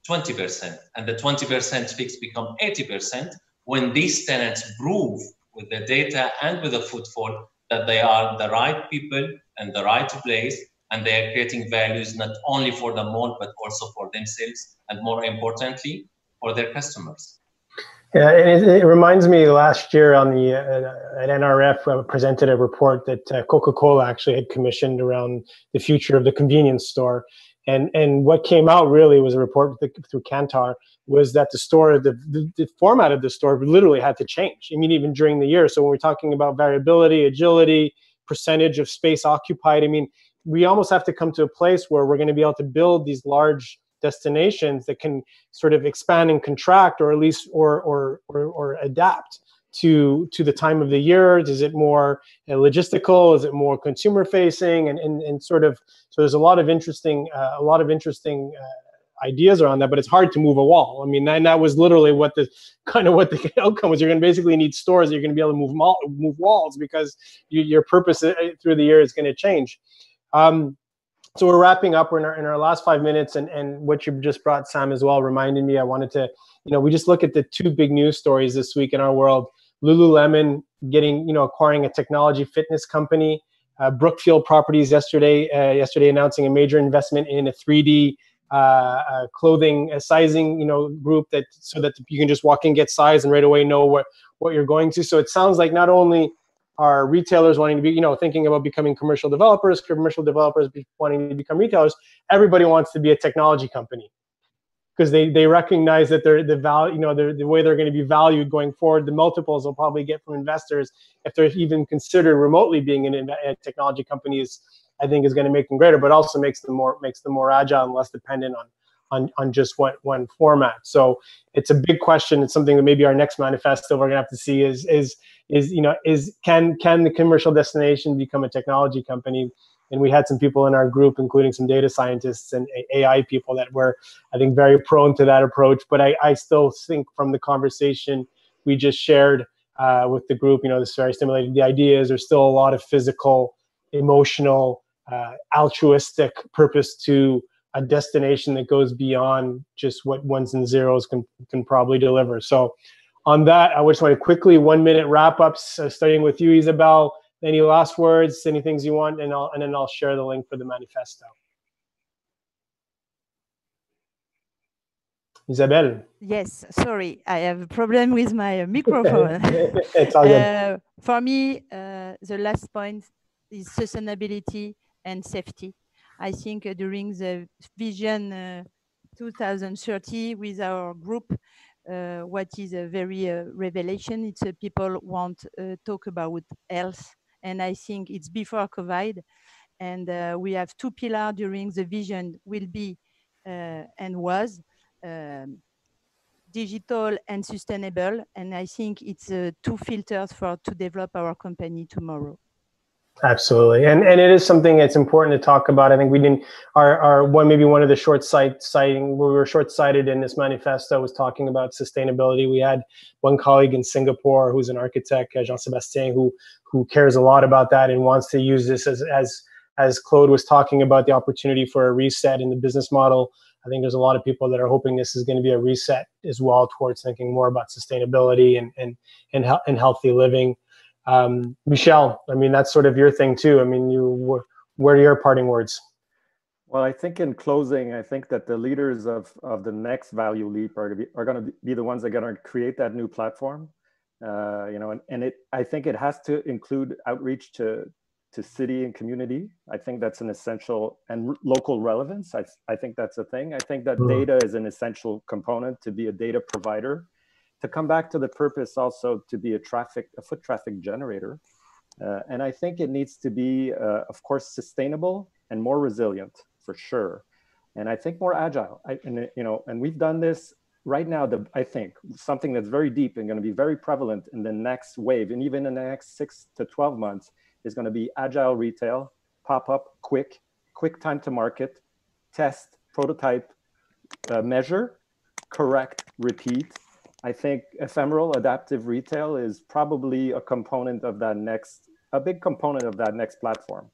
Speaker 9: 20%, and the 20% fixed become 80% when these tenants prove with the data and with the footfall that they are the right people and the right place and they are creating values not only for the mall, but also for themselves, and more importantly, for their customers.
Speaker 5: Yeah, it reminds me last year on the at NRF presented a report that Coca-Cola actually had commissioned around the future of the convenience store, and what came out really was a report through Kantar was that the store, the format of the store literally had to change. I mean, even during the year. So when we're talking about variability, agility, percentage of space occupied, I mean, we almost have to come to a place where we're going to be able to build these large destinations that can sort of expand and contract, or at least or adapt to the time of the year. Is it more logistical? Is it more consumer facing? And sort of, so there's a lot of interesting ideas around that, but it's hard to move a wall. I mean, that was literally what the outcome was. You're going to basically need stores that you're going to be able to move walls, because your purpose through the year is going to change. So we're wrapping up. We're in our last 5 minutes, and what you just brought, Sam, as well, reminded me. I wanted to, we just look at the two big news stories this week in our world. Lululemon acquiring a technology fitness company. Brookfield Properties yesterday announcing a major investment in a 3D clothing sizing group, so that you can just walk in, get size, and right away know what you're going to. So it sounds like not only are retailers wanting to be, thinking about becoming commercial developers wanting to become retailers, everybody wants to be a technology company, because they recognize that the value, the way they're going to be valued going forward, the multiples they'll probably get from investors, if they're even considered remotely being a technology company, I think is going to make them greater, but also makes them more agile and less dependent on just one format. So it's a big question. It's something that maybe our next manifesto we're going to have to see is can the commercial destination become a technology company? And we had some people in our group, including some data scientists and AI people, that were, I think, very prone to that approach. But I still think from the conversation we just shared with the group, this very stimulating. The idea is there's still a lot of physical, emotional, altruistic purpose to a destination that goes beyond just what ones and zeros can probably deliver. So on that, I just want to quickly 1 minute wrap ups, starting with you, Isabel. Any last words, any things you want, and then I'll share the link for the manifesto. Isabel.
Speaker 6: Yes, sorry, I have a problem with my microphone.
Speaker 5: It's all good.
Speaker 6: For me, the last point is sustainability and safety. I think during the Vision 2030 with our group, what is a very revelation, it's people want talk about health. And I think it's before COVID. And we have two pillars during the vision will be and was digital and sustainable. And I think it's two filters to develop our company tomorrow.
Speaker 5: Absolutely, and it is something that's important to talk about. I think we didn't one of the short-sighting where we were short-sighted in this manifesto was talking about sustainability. We had one colleague in Singapore who's an architect, Jean-Sébastien, who cares a lot about that and wants to use this as Claude was talking about the opportunity for a reset in the business model. I think there's a lot of people that are hoping this is going to be a reset as well towards thinking more about sustainability and healthy living. Michel, I mean, that's sort of your thing too. I mean, what are your parting words?
Speaker 7: Well, I think in closing, I think that the leaders of the next value leap are going to be the ones that are going to create that new platform. I think it has to include outreach to city and community. I think that's an essential, and local relevance. I think that's a thing. I think that data is an essential component to be a data provider. To come back to the purpose, also to be a foot traffic generator. And I think it needs to be, of course, sustainable and more resilient, for sure. And I think more agile. And we've done this right now. I think something that's very deep and going to be very prevalent in the next wave, and even in the next 6 to 12 months, is going to be agile retail, pop-up, quick time to market, test, prototype, measure, correct, repeat. I think ephemeral adaptive retail is probably a big component of that next platform.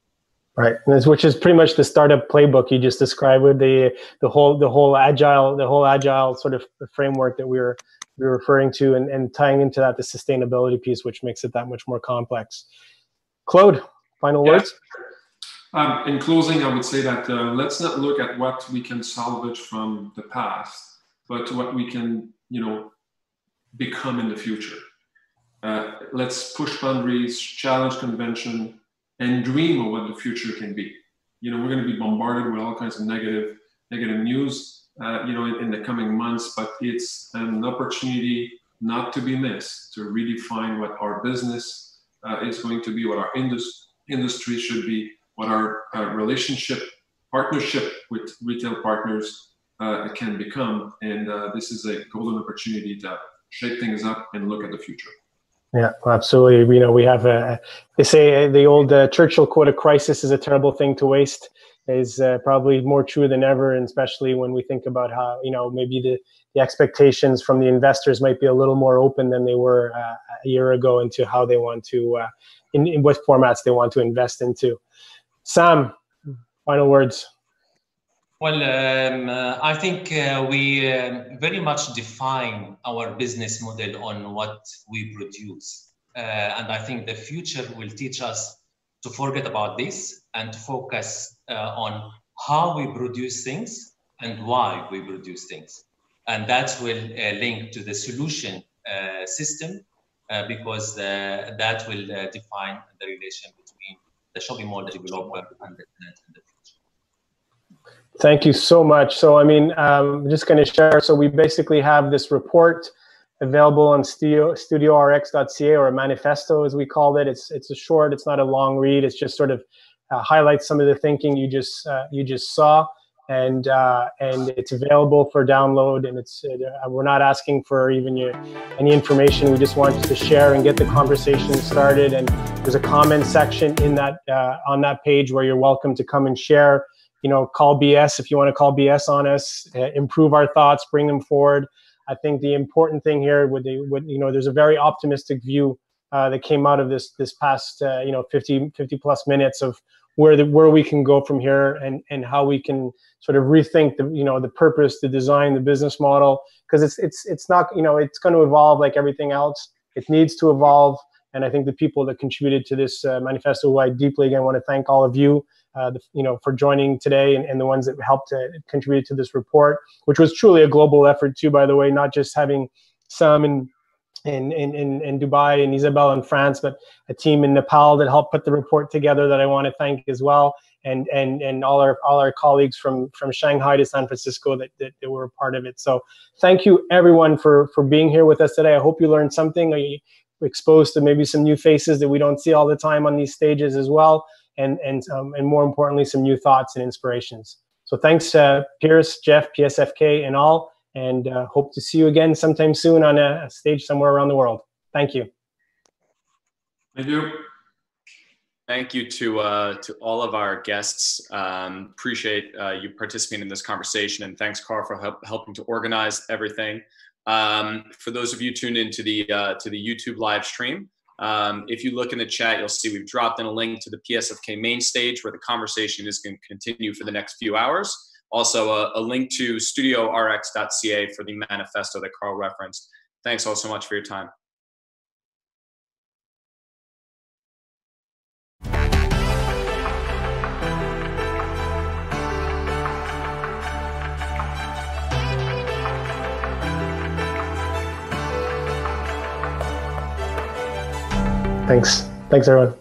Speaker 5: Right, which is pretty much the startup playbook you just described with the whole agile sort of framework that we were referring to, and tying into that the sustainability piece, which makes it that much more complex. Claude, final words?
Speaker 8: In closing, I would say that let's not look at what we can salvage from the past, but what we can, become in the future. Let's push boundaries, challenge convention, and dream of what the future can be. We're going to be bombarded with all kinds of negative news, in the coming months, but it's an opportunity not to be missed to redefine what our business is going to be, what our industry should be, what our partnership with retail partners can become. And this is a golden opportunity to shake things up and look at the future.
Speaker 5: Yeah, absolutely. We have they say the old Churchill quote, "A crisis is a terrible thing to waste," is probably more true than ever, and especially when we think about how, maybe the expectations from the investors might be a little more open than they were a year ago into how they want to, in what formats they want to invest into. Sam, final words.
Speaker 9: Well, I think we very much define our business model on what we produce. And I think the future will teach us to forget about this and to focus on how we produce things and why we produce things. And that will link to the solution system because that will define the relation between the shopping mall developer and the tenant in the future.
Speaker 5: Thank you so much. So, I'm just going to share. So we basically have this report available on studiorx.ca, or a manifesto, as we called it. It's a short, it's not a long read. It's just sort of highlights some of the thinking you just saw, and it's available for download. And we're not asking for even any information. We just want to share and get the conversation started. And there's a comment section in that on that page where you're welcome to come and share. Call BS if you want to call BS on us, improve our thoughts, bring them forward. I think the important thing here there's a very optimistic view that came out of this past 50 plus minutes of where we can go from here, and how we can sort of rethink the purpose, the design, the business model, because it's not, it's going to evolve like everything else. It needs to evolve. And I think the people that contributed to this manifesto, who I deeply again want to thank all of you, for joining today, and the ones that helped contribute to this report, which was truly a global effort too, by the way, not just having some in Dubai and Isabel in France, but a team in Nepal that helped put the report together that I want to thank as well, and all our colleagues from Shanghai to San Francisco that were a part of it. So thank you everyone for being here with us today. I hope you learned something. You exposed to maybe some new faces that we don't see all the time on these stages as well. And more importantly, some new thoughts and inspirations. So thanks, Pierce, Jeff, PSFK, and all, and hope to see you again sometime soon on a stage somewhere around the world. Thank you.
Speaker 8: Thank you.
Speaker 2: Thank you to all of our guests. Appreciate you participating in this conversation, and thanks, Carl, for helping to organize everything. For those of you tuned into the YouTube live stream, if you look in the chat, you'll see we've dropped in a link to the PSFK main stage where the conversation is going to continue for the next few hours. Also, a link to studiorx.ca for the manifesto that Carl referenced. Thanks all so much for your time.
Speaker 5: Thanks, everyone.